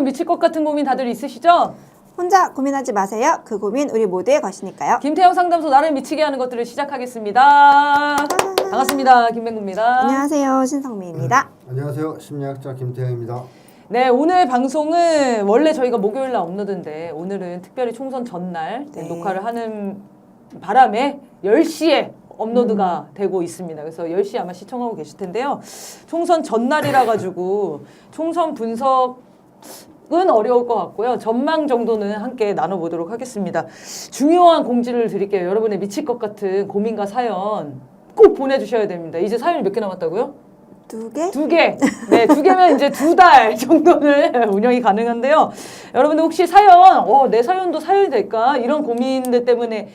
미칠 것 같은 고민 다들 있으시죠? 혼자 고민하지 마세요. 그 고민 우리 모두의 것이니까요. 김태형 상담소 나를 미치게 하는 것들을 시작하겠습니다. 반갑습니다. 김맹구입니다. 안녕하세요. 신성미입니다. 안녕하세요. 심리학자 김태형입니다. 네, 오늘 방송은 원래 저희가 목요일날 업로드인데 오늘은 특별히 총선 전날 네. 녹화를 하는 바람에 10시에 업로드가 되고 있습니다. 그래서 10시에 아마 시청하고 계실 텐데요. 총선 전날이라 가지고 총선 분석은 어려울 것 같고요. 전망 정도는 함께 나눠보도록 하겠습니다. 중요한 공지를 드릴게요. 여러분의 미칠 것 같은 고민과 사연 꼭 보내주셔야 됩니다. 이제 사연이 몇 개 남았다고요? 2개? 2개. 네, 2개면 이제 2달 정도는 운영이 가능한데요. 여러분들 혹시 사연, 내 사연도 사연이 될까? 이런 고민들 때문에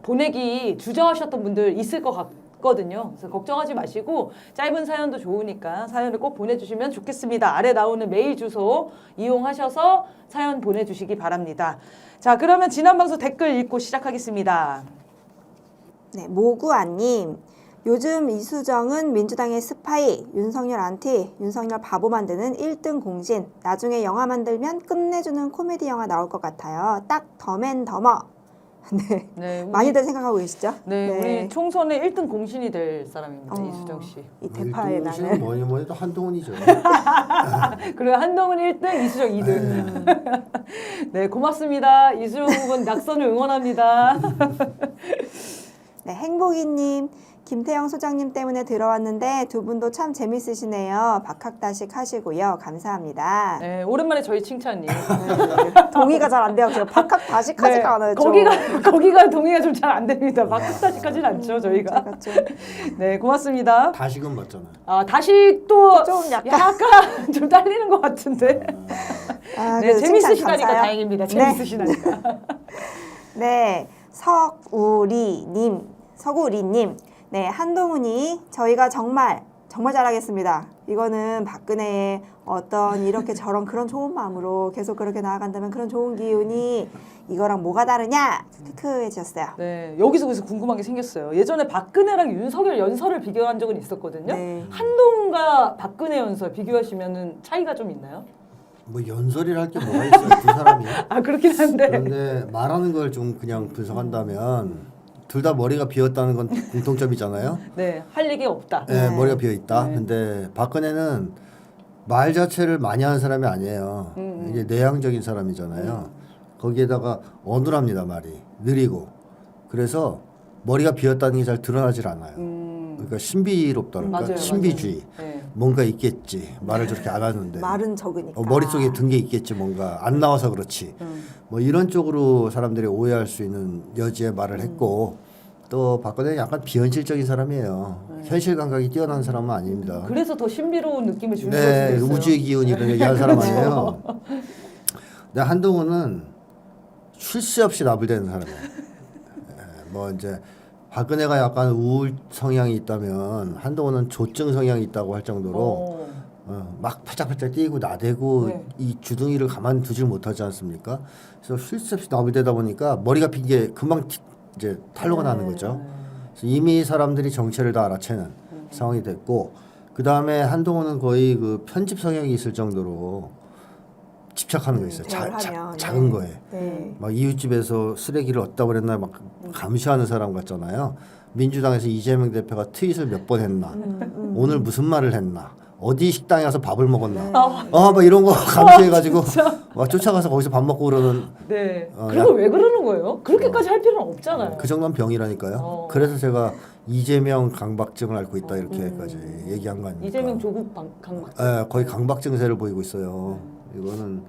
보내기 주저하셨던 분들 있을 것 같거든요. 그래서 걱정하지 마시고 짧은 사연도 좋으니까 사연을 꼭 보내주시면 좋겠습니다. 아래 나오는 메일 주소 이용하셔서 사연 보내주시기 바랍니다. 자, 그러면 지난 방송 댓글 읽고 시작하겠습니다. 네, 모구아님. 요즘 이수정은 민주당의 스파이, 윤석열 안티, 윤석열 바보 만드는 1등 공신. 나중에 영화 만들면 끝내주는 코미디 영화 나올 것 같아요. 딱 더맨더머. 네, 네, 많이들 생각하고 계시죠? 네, 우리 총선의 1등 공신이 될 사람입니다. 이수정 씨. 이 대파의 일동시는 나는. 뭐니 해도 한동훈이죠. 그리고 한동훈 1등, 이수정 2등. 네, 고맙습니다. 이수정 후보는 낙선을 응원합니다. 네, 행복이님. 김태형 소장님 때문에 들어왔는데 두 분도 참 재밌으시네요. 박학다식 하시고요. 감사합니다. 네, 오랜만에 저희 칭찬님. 동의가 잘 안 돼요. 제가 박학다식 하지가 않아요. 거기가 동의가 좀 잘 안 됩니다. 박학다식하진 않죠, 저희가. 제가 좀 네, 고맙습니다. 다식은 맞잖아요. 아, 다시 또 좀 약간 좀 딸리는 것 같은데. 네, 그 칭찬 재밌으시다니까 감사해요. 다행입니다. 재밌으시다니까. 네, 서구리님. 네, 한동훈이 저희가 정말 잘하겠습니다. 이거는 박근혜의 어떤 이렇게 저런 그런 좋은 마음으로 계속 그렇게 나아간다면 그런 좋은 기운이 이거랑 뭐가 다르냐? 크크해졌어요. 네, 여기서 그래서 궁금한 게 생겼어요. 예전에 박근혜랑 윤석열 연설을 비교한 적은 있었거든요. 네. 한동훈과 박근혜 연설 비교하시면은 차이가 좀 있나요? 뭐 연설이라 할 게 뭐가 있어요. 두 사람이. 아, 그렇긴 한데. 그런데 말하는 걸 좀 그냥 분석한다면 둘 다 머리가 비었다는 건 공통점이잖아요. 네, 할 얘기 없다. 네, 머리가 비어 있다. 네. 근데 박근혜는 말 자체를 많이 하는 사람이 아니에요. 이게 내향적인 사람이잖아요. 거기에다가 어눌합니다, 말이. 느리고. 그래서 머리가 비었다는 게 잘 드러나질 않아요. 그러니까 신비롭다 그럴까? 맞아요, 신비주의. 맞아요. 네. 뭔가 있겠지. 말을 저렇게 안 하는데. 말은 적으니까. 머릿속에 든 게 있겠지 뭔가 안 나와서 그렇지. 뭐 이런 쪽으로 사람들이 오해할 수 있는 여지의 말을 했고 또 박근혜는 약간 비현실적인 사람이에요. 현실 감각이 뛰어난 사람은 아닙니다. 그래서 더 신비로운 느낌을 주는 걸 네, 수도 있어요. 우주의 기운 이런 얘기하는 사람 아니에요. 근데 한동훈은 쉴 새 없이 나불대는 사람이에요. 뭐 이제 박근혜가 약간 우울 성향이 있다면 한동훈은 조증 성향이 있다고 할 정도로 막 팔짝팔짝 뛰고 나대고 네. 이 주둥이를 가만 두질 못하지 않습니까? 그래서 쉴 새 없이 나불대다 보니까 머리가 빈 게 금방 이제 탄로가 나는 거죠. 그래서 이미 사람들이 정체를 다 알아채는 상황이 됐고 그 다음에 한동훈은 거의 그 편집 성향이 있을 정도로 집착하는 거 있어요. 대화하면, 작은 거에. 네. 막 이웃집에서 쓰레기를 어디다 버렸나 막 감시하는 사람 같잖아요. 민주당에서 이재명 대표가 트윗을 몇 번 했나, 오늘 무슨 말을 했나, 어디 식당에 가서 밥을 먹었나, 막 이런 거 감시해가지고 막 쫓아가서 거기서 밥 먹고 그러는. 네. 그걸 왜 그러는 거예요? 그렇게까지 할 필요는 없잖아요. 그 정도는 병이라니까요. 그래서 제가 이재명 강박증을 앓고 있다 이렇게까지 얘기한 거 아닙니까? 이재명 조국 강박. 거의 강박 증세를 보이고 있어요. 이거는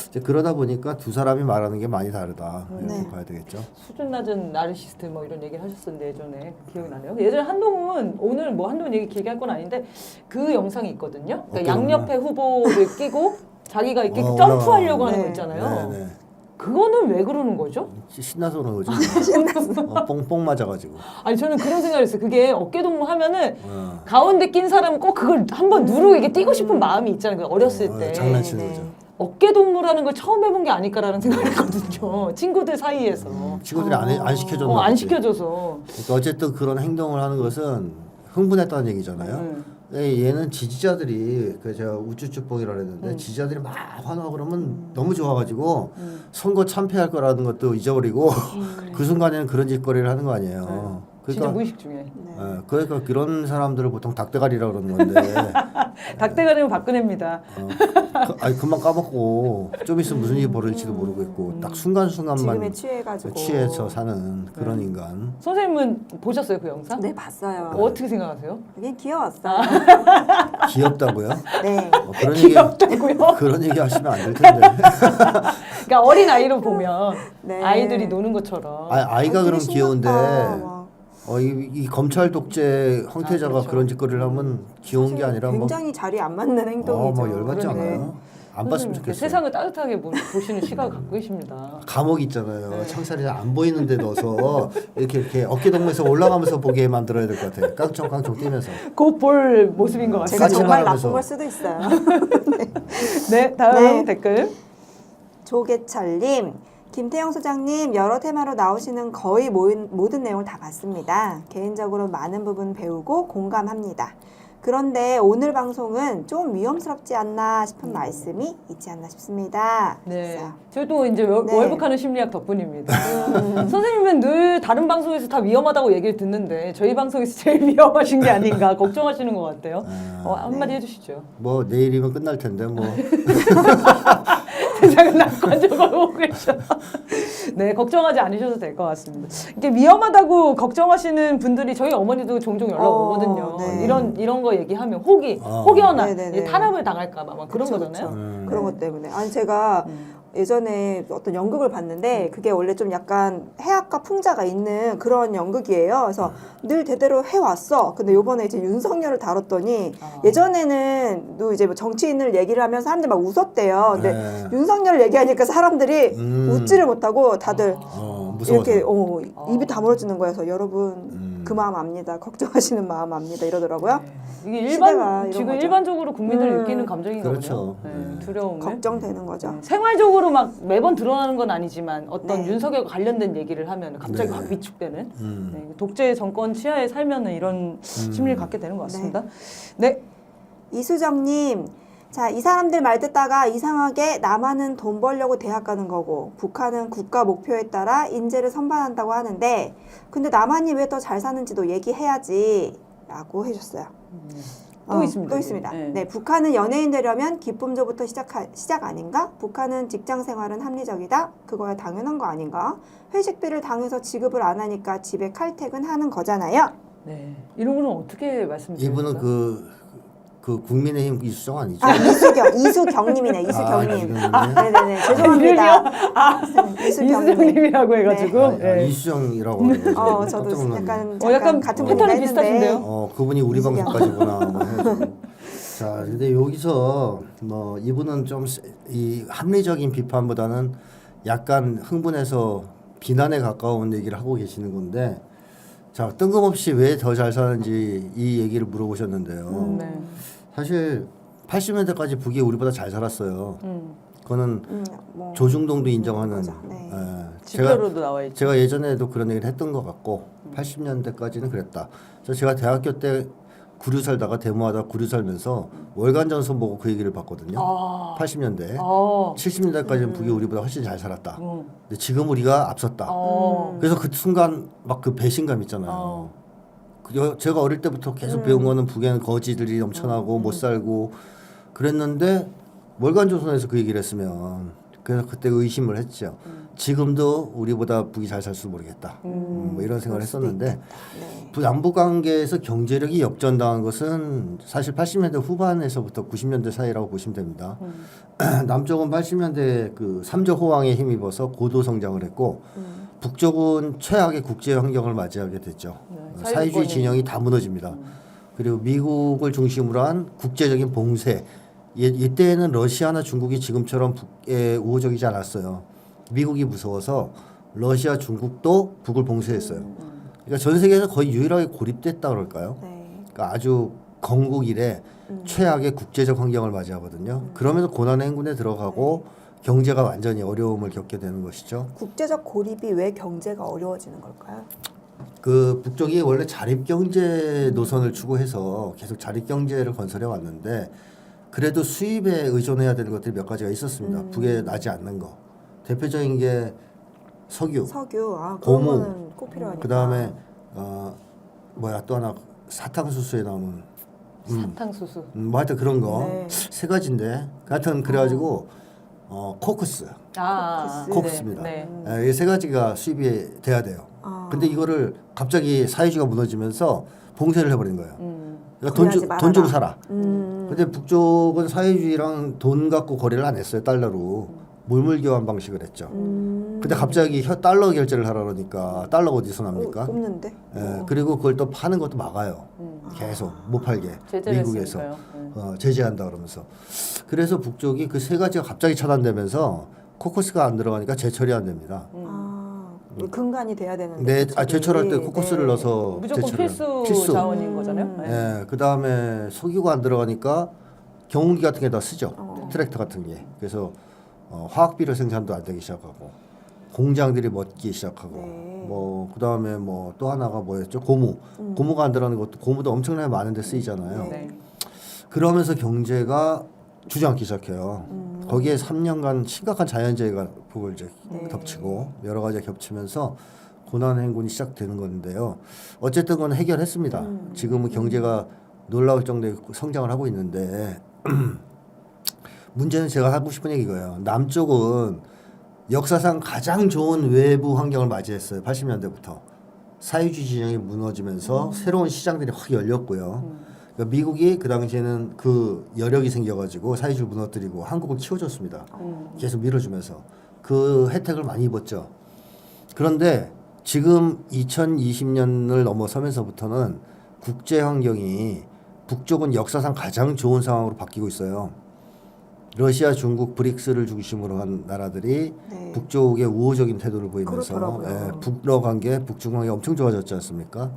이제 그러다 보니까 두 사람이 말하는 게 많이 다르다 이렇게 봐야 되겠죠. 수준 낮은 나르시스트 뭐 이런 얘기를 하셨었는데 예전에 기억이 나네요. 예전에 한동훈 오늘 뭐 한동훈 얘기 길게 할 건 아닌데 그 영상이 있거든요. 그러니까 양옆에 후보를 끼고 자기가 이렇게 점프하려고 하는 거 있잖아요. 네. 그거는 왜 그러는 거죠? 신나서 그런 거지. 뽕뽕 맞아가지고. 아니 저는 그런 생각을 했어요. 그게 어깨 동무 하면은 가운데 낀 사람은 꼭 그걸 한번 누르고 이게 뛰고 싶은 마음이 있잖아요. 어렸을 때. 장난치는 거죠. 어깨 동무라는 걸 처음 해본 게 아닐까라는 생각을 했거든요. 친구들 사이에서. 친구들이 안 시켜줬나 안 보지. 시켜줘서. 그러니까 어쨌든 그런 행동을 하는 것은 흥분했다는 얘기잖아요. 얘는 지지자들이 그 제가 우쭈쭈뽕이라 그랬는데 지지자들이 막 환호하고 그러면 너무 좋아가지고 선거 참패할 거라는 것도 잊어버리고 그 순간에는 그런 짓거리를 하는 거 아니에요. 진짜 무의식 중에. 그러니까 그런 사람들을 보통 닭대가리라 그러는 건데 닭대가리는 박근혜입니다. 아니 금방 까먹고 좀 있으면 무슨 일이 벌어질지도 모르고 있고 딱 순간순간만 지금에 취해가지고 취해서 사는 그런 인간. 선생님은 보셨어요 그 영상? 네, 봤어요. 어떻게 생각하세요? 그냥 귀여웠어요. 귀엽다고요? 네. 그런 얘기 귀엽다고요? 그런 얘기 하시면 안 될 텐데. 그러니까 어린 아이로 보면 네. 아이들이 노는 것처럼. 아이가 그럼 되게 귀여운데 신났다, 막. 이 검찰 독재 황태자가 그렇죠. 그런 짓거리를 하면 귀여운 게 아니라 뭐 굉장히 자리에 안 맞는 행동이죠. 뭐 열받지 그러네. 않아요? 안 봤으면 좋겠어요. 세상을 따뜻하게 보시는 시각을 갖고 계십니다. 감옥 있잖아요. 네. 청살이 잘 안 보이는 데 넣어서 이렇게 어깨 동무에서 올라가면서 보게 만들어야 될 것 같아요. 깡총깡총 뛰면서. 곧 볼 모습인 것 제가 같습니다. 정말 하면서. 나쁜 걸 수도 있어요. 네, 다음 네. 댓글. 조계철님, 김태형 소장님 여러 테마로 나오시는 거의 모든 내용을 다 봤습니다. 개인적으로 많은 부분 배우고 공감합니다. 그런데 오늘 방송은 좀 위험스럽지 않나 싶은 말씀이 있지 않나 싶습니다. 네, 했어요. 저도 이제 네. 월북하는 심리학 덕분입니다. 선생님은 늘 다른 방송에서 다 위험하다고 얘기를 듣는데 저희 방송에서 제일 위험하신 게 아닌가 걱정하시는 것 같아요. 한마디 해주시죠. 뭐 내일이면 끝날 텐데 뭐. 세상을 낙관적으로 보고 계셔. 네, 걱정하지 않으셔도 될 것 같습니다. 이게 위험하다고 걱정하시는 분들이 저희 어머니도 종종 연락 오거든요. 네. 이런 거 얘기하면 혹여나 네네네. 탄압을 당할까봐 막 그런 그쵸, 거잖아요. 그쵸. 그런 것 때문에. 아니 제가 예전에 어떤 연극을 봤는데 그게 원래 좀 약간 해악과 풍자가 있는 그런 연극이에요. 그래서 늘 대대로 해왔어. 근데 요번에 이제 윤석열을 다뤘더니 예전에는 또 이제 뭐 정치인을 얘기를 하면 사람들이 막 웃었대요. 근데 네. 윤석열을 얘기하니까 사람들이 웃지를 못하고 다들 무서워서. 이렇게 입이 다물어지는 거여서 여러분 그 마음 압니다. 걱정하시는 마음 압니다. 이러더라고요. 이게 시대가 이런 지금 거죠. 일반적으로 국민들이 느끼는 감정인가 그렇죠. 보네요. 네, 두려움을. 걱정되는 거죠. 생활적으로 막 매번 드러나는 건 아니지만 어떤 네. 윤석열과 관련된 얘기를 하면 갑자기 네. 확 위축되는 네, 독재 정권 치하에 살면은 이런 심리를 갖게 되는 것 같습니다. 네. 이수정님, 자, 이 사람들 말 듣다가 이상하게 남한은 돈 벌려고 대학 가는 거고 북한은 국가 목표에 따라 인재를 선발한다고 하는데 근데 남한이 왜 더 잘 사는지도 얘기해야지 라고 해줬어요. 또 있습니다. 또 있습니다. 네. 네, 북한은 연예인 되려면 기쁨조부터 시작 아닌가? 북한은 직장 생활은 합리적이다? 그거야 당연한 거 아닌가? 회식비를 당해서 지급을 안 하니까 집에 칼퇴근하는 거잖아요. 네. 이런 거는 어떻게 말씀드립니까? 이분은 그 국민의힘 이수정 아니죠? 이수경님이네, 이수경님. 이수경이네. 네네네, 죄송합니다. 이수정님이라고 해가지고. 네. 이수정이라고 그래요. 저도 약간 약간 같은 패턴이 분이긴 비슷하신데요? 했는데. 그분이 우리 이수경. 방송까지구나. 뭐 해가지고. 자, 근데 여기서 뭐 이분은 좀 이 합리적인 비판보다는 약간 흥분해서 비난에 가까운 얘기를 하고 계시는 건데, 자, 뜬금없이 왜 더 잘 사는지 이 얘기를 물어보셨는데요. 네. 사실 80년대까지 북이 우리보다 잘 살았어요. 그거는 뭐 조중동도 인정하는. 거죠. 네. 지표로도 나와 있죠. 제가 예전에도 그런 얘기를 했던 것 같고 80년대까지는 그랬다. 그래서 제가 대학교 때 구류 살다가 데모하다 구류 살면서 월간 전선 보고 그 얘기를 봤거든요. 80년대, 70년대까지는 북이 우리보다 훨씬 잘 살았다. 근데 지금 우리가 앞섰다. 그래서 그 순간 막 그 배신감 있잖아요. 제가 어릴 때부터 계속 배운 거는 북에는 거지들이 넘쳐나고 못 살고 그랬는데 월간 조선에서 그 얘기를 했으면 그래서 그때 의심을 했죠. 지금도 우리보다 북이 잘 살 수 모르겠다. 뭐 이런 생각을 했었는데 네. 남북 관계에서 경제력이 역전당한 것은 사실 80년대 후반에서부터 90년대 사이라고 보시면 됩니다. 남쪽은 80년대 그 삼조 호황에 힘입어서 고도 성장을 했고 북쪽은 최악의 국제 환경을 맞이하게 됐죠. 사회주의 진영이 다 무너집니다. 그리고 미국을 중심으로 한 국제적인 봉쇄. 이때는 러시아나 중국이 지금처럼 북에 우호적이지 않았어요. 미국이 무서워서 러시아, 중국도 북을 봉쇄했어요. 그러니까 전 세계에서 거의 유일하게 고립됐다 그럴까요? 네. 그러니까 아주 건국 이래 최악의 국제적 환경을 맞이하거든요. 그러면서 고난의 행군에 들어가고 경제가 완전히 어려움을 겪게 되는 것이죠. 국제적 고립이 왜 경제가 어려워지는 걸까요? 그 북쪽이 원래 자립경제 노선을 추구해서 계속 자립경제를 건설해 왔는데 그래도 수입에 의존해야 되는 것들이 몇 가지가 있었습니다. 북에 나지 않는 거. 대표적인 게 석유, 그런 고무, 거는 꼭 필요하니까. 그다음에 또 하나 사탕수수에 나오는 사탕수수. 뭐 하여튼 그런 거 네. 세 가지인데 하여튼 그래가지고 코크스 코크스입니다. 네. 이 세 가지가 수입이 돼야 돼요. 근데 이거를 갑자기 사회주의가 무너지면서 봉쇄를 해버린 거예요. 그러니까 거래하지 돈 주고 말아라. 살아. 근데 북쪽은 사회주의랑 돈 갖고 거래를 안 했어요. 달러로 물물 교환 방식을 했죠. 근데 갑자기 달러 결제를 하라 그러니까 달러가 어디서 납니까? 없는데. 예, 그리고 그걸 또 파는 것도 막아요. 계속 못 팔게 제재를 미국에서 했으니까요. 제재한다 그러면서. 그래서 북쪽이 그 세 가지가 갑자기 차단되면서 코커스가 안 들어가니까 제철이 안 됩니다. 근간이 돼야 되는데. 네, 제철할 때 코커스를 넣어서 무조건 제철을 필수 자원인 거잖아요. 네. 예, 그 다음에 석유가 안 들어가니까 경운기 같은 게 다 쓰죠. 트랙터 같은 게. 그래서 화학비료 생산도 안 되기 시작하고 공장들이 멎기 시작하고 뭐 그 다음에 뭐 또 하나가 뭐였죠? 고무가 안 들어가는 것도 고무도 엄청나게 많은데 쓰이잖아요. 네. 그러면서 경제가 주저앉기 시작해요. 거기에 3년간 심각한 자연재해가 북을 이제 덮치고 여러 가지가 겹치면서 고난 행군이 시작되는 건데요. 어쨌든 그건 해결했습니다. 지금은 경제가 놀라울 정도의 성장을 하고 있는데 문제는 제가 하고 싶은 얘기 이거예요. 남쪽은 역사상 가장 좋은 외부 환경을 맞이했어요. 80년대부터. 사회주의 진영이 무너지면서 새로운 시장들이 확 열렸고요. 그러니까 미국이 그 당시에는 그 여력이 생겨가지고 사회주의 무너뜨리고 한국을 키워줬습니다. 계속 밀어주면서 그 혜택을 많이 입었죠. 그런데 지금 2020년을 넘어서면서부터는 국제 환경이 북쪽은 역사상 가장 좋은 상황으로 바뀌고 있어요. 러시아, 중국, 브릭스를 중심으로 한 나라들이 북쪽에 우호적인 태도를 보이면서 북러 관계, 북중 관계 엄청 좋아졌지 않습니까?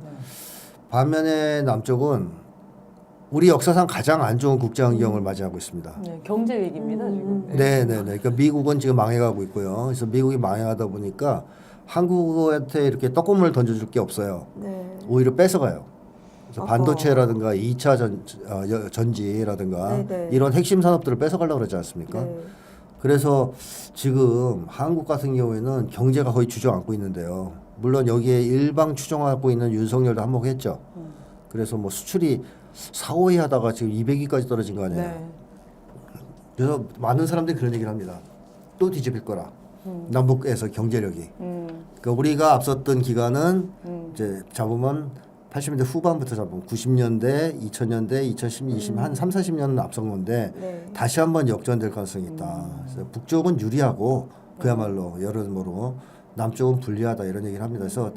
반면에 남쪽은 우리 역사상 가장 안 좋은 국제 환경을 맞이하고 있습니다. 네, 경제 위기입니다 지금. 네. 그러니까 미국은 지금 망해가고 있고요. 그래서 미국이 망해가다 보니까 한국한테 이렇게 떡고물을 던져줄 게 없어요. 오히려 뺏어가요. 그래서 반도체라든가 2차 전지라든가 이런 핵심 산업들을 뺏어가려고 그러지 않습니까? 그래서 지금 한국 같은 경우에는 경제가 거의 주저앉고 있는데요. 물론 여기에 일방 추종하고 있는 윤석열도 한몫했죠. 그래서 뭐 수출이 4, 5위 하다가 지금 200위까지 떨어진 거 아니에요. 네. 그래서 많은 사람들이 그런 얘기를 합니다. 또 뒤집힐 거라. 남북에서 경제력이. 그러니까 우리가 앞섰던 기간은 이제 잡으면 80년대 후반부터 잡으면 90년대, 2000년대, 2010, 20, 한 3, 40년은 앞선 건데 다시 한번 역전될 가능성이 있다. 그래서 북쪽은 유리하고 그야말로 여러모로 남쪽은 불리하다 이런 얘기를 합니다. 그래서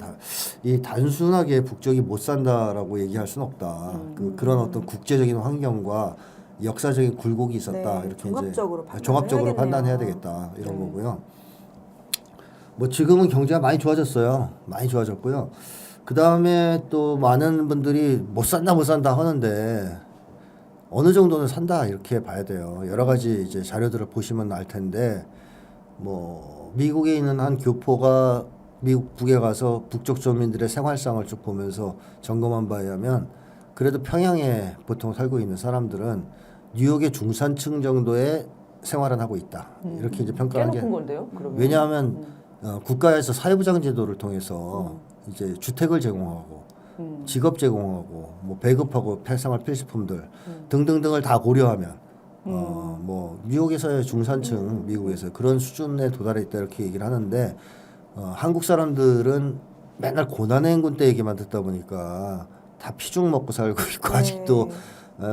이 단순하게 북쪽이 못 산다라고 얘기할 수는 없다. 그런 어떤 국제적인 환경과 역사적인 굴곡이 있었다. 이렇게 종합적으로 판단해야 되겠다 이런 거고요. 뭐 지금은 경제가 많이 좋아졌어요. 많이 좋아졌고요. 그 다음에 또 많은 분들이 못 산다 하는데 어느 정도는 산다 이렇게 봐야 돼요. 여러 가지 이제 자료들을 보시면 알 텐데 뭐 미국에 있는 한 교포가 미국 북에 가서 북쪽 주민들의 생활상을 쭉 보면서 점검한 바에 의하면 그래도 평양에 보통 살고 있는 사람들은 뉴욕의 중산층 정도의 생활은 하고 있다. 이렇게 이제 평가한 게. 높은 건데요. 그러면. 왜냐하면 국가에서 사회보장 제도를 통해서 이제 주택을 제공하고 직업 제공하고 뭐 배급하고 생활 필수품들 등등등을 다 고려하면 뭐 뉴욕에서의 중산층 미국에서 그런 수준에 도달해 있다 이렇게 얘기를 하는데 한국 사람들은 맨날 고난의 행군 때 얘기만 듣다 보니까 다 피죽 먹고 살고 있고 아직도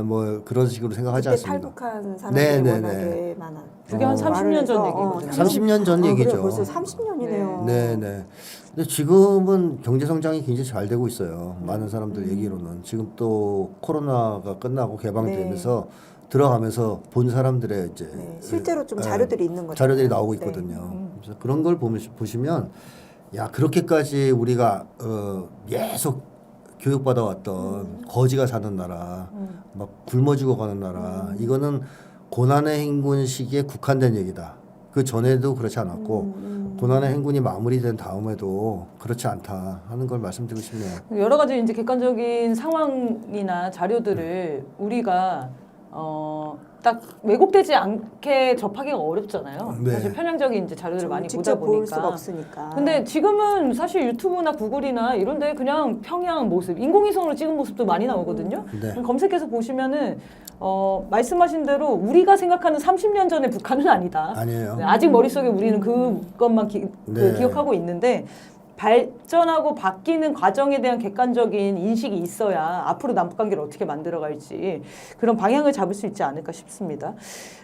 뭐 그런 식으로 생각하지 그때 않습니다. 탈북한 사람들이 워낙에 많아. 그게 한 30년 전 얘기거든요. 30년 전 얘기죠. 그래, 벌써 30년이네요. 네네. 근데 지금은 경제 성장이 굉장히 잘 되고 있어요. 많은 사람들 얘기로는 지금 또 코로나가 끝나고 개방되면서 들어가면서 본 사람들의 이제 실제로 좀 자료들이 있는 거죠. 자료들이 나오고 있거든요. 그래서 그런 걸 보시면 야 그렇게까지 우리가 계속 교육받아 왔던 거지가 사는 나라, 막 굶어 죽어가는 나라, 이거는 고난의 행군 시기에 국한된 얘기다. 그 전에도 그렇지 않았고 고난의 행군이 마무리된 다음에도 그렇지 않다 하는 걸 말씀드리고 싶네요. 여러 가지 이제 객관적인 상황이나 자료들을 우리가 딱 왜곡되지 않게 접하기가 어렵잖아요. 네. 사실 편향적인 이제 자료들을 많이 보다 직접 볼 수가 보니까. 없으니까. 근데 지금은 사실 유튜브나 구글이나 이런데 그냥 평양 모습, 인공위성으로 찍은 모습도 많이 나오거든요. 네. 검색해서 보시면은 말씀하신 대로 우리가 생각하는 30년 전의 북한은 아니다. 아니에요. 네, 아직 머릿속에 우리는 그것만 네. 기억하고 있는데 발전하고 바뀌는 과정에 대한 객관적인 인식이 있어야 앞으로 남북 관계를 어떻게 만들어갈지 그런 방향을 잡을 수 있지 않을까 싶습니다.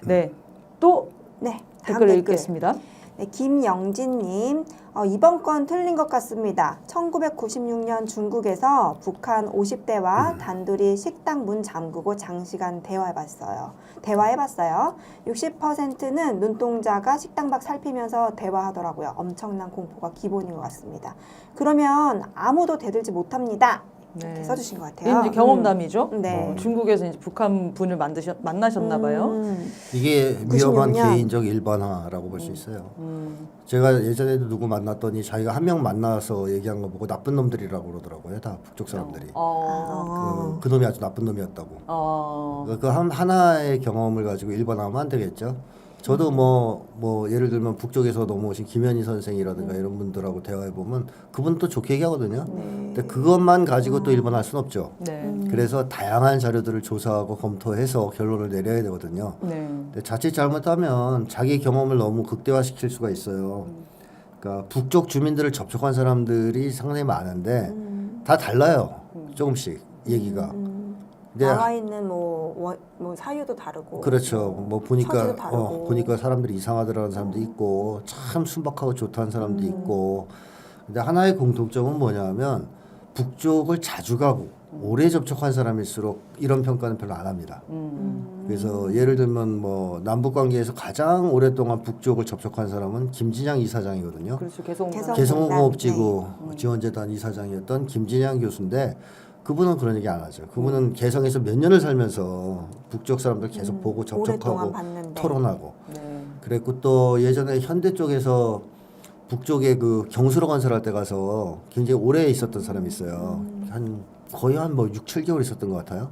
네, 또 네, 다음 댓글을 댓글. 읽겠습니다. 네, 김영진님, 이번 건 틀린 것 같습니다. 1996년 중국에서 북한 50대와 단둘이 식당 문 잠그고 장시간 대화해봤어요. 60%는 눈동자가 식당 밖 살피면서 대화하더라고요. 엄청난 공포가 기본인 것 같습니다. 그러면 아무도 대들지 못합니다. 이렇게 네. 써주신 것 같아요. 이제 경험담이죠. 네. 중국에서 이제 북한 분을 만나셨나 봐요. 이게 위험한 96년. 개인적 일반화라고 볼 수 있어요. 제가 예전에도 누구 만났더니 자기가 한 명 만나서 얘기한 거 보고 나쁜 놈들이라고 그러더라고요. 다 북쪽 사람들이. 그 놈이 아주 나쁜 놈이었다고. 그 하나의 경험을 가지고 일반화하면 안 되겠죠. 저도 뭐 예를 들면 북쪽에서 넘어오신 김현희 선생이라든가 이런 분들하고 대화해 보면 그분도 좋게 얘기하거든요. 근데 그것만 가지고 또 일반화할 수는 없죠. 네. 그래서 다양한 자료들을 조사하고 검토해서 결론을 내려야 되거든요. 네. 근데 자칫 잘못하면 자기 경험을 너무 극대화시킬 수가 있어요. 그러니까 북쪽 주민들을 접촉한 사람들이 상당히 많은데 다 달라요. 조금씩 얘기가. 근데 나와 있는 뭐 사유도 다르고. 그렇죠. 뭐 보니까 처지도 다르고. 보니까 사람들이 이상하더라는 사람도 있고 참 순박하고 좋다는 사람도 있고. 근데 하나의 공통점은 뭐냐면 북쪽을 자주 가고 오래 접촉한 사람일수록 이런 평가는 별로 안 합니다. 그래서 예를 들면 뭐 남북 관계에서 가장 오랫동안 북쪽을 접촉한 사람은 김진양 이사장이거든요. 그렇죠. 개성공업지구 지원재단 이사장이었던 김진양 교수인데 그분은 그런 얘기 안 하죠. 그분은 개성에서 몇 년을 살면서 북쪽 사람들 계속 보고 접촉하고 오랫동안 봤는데. 토론하고 네. 그랬고 또 예전에 현대 쪽에서 북쪽에 그 경수로 건설할 때 가서 굉장히 오래 있었던 사람이 있어요. 거의 한 뭐 6, 7개월 있었던 것 같아요.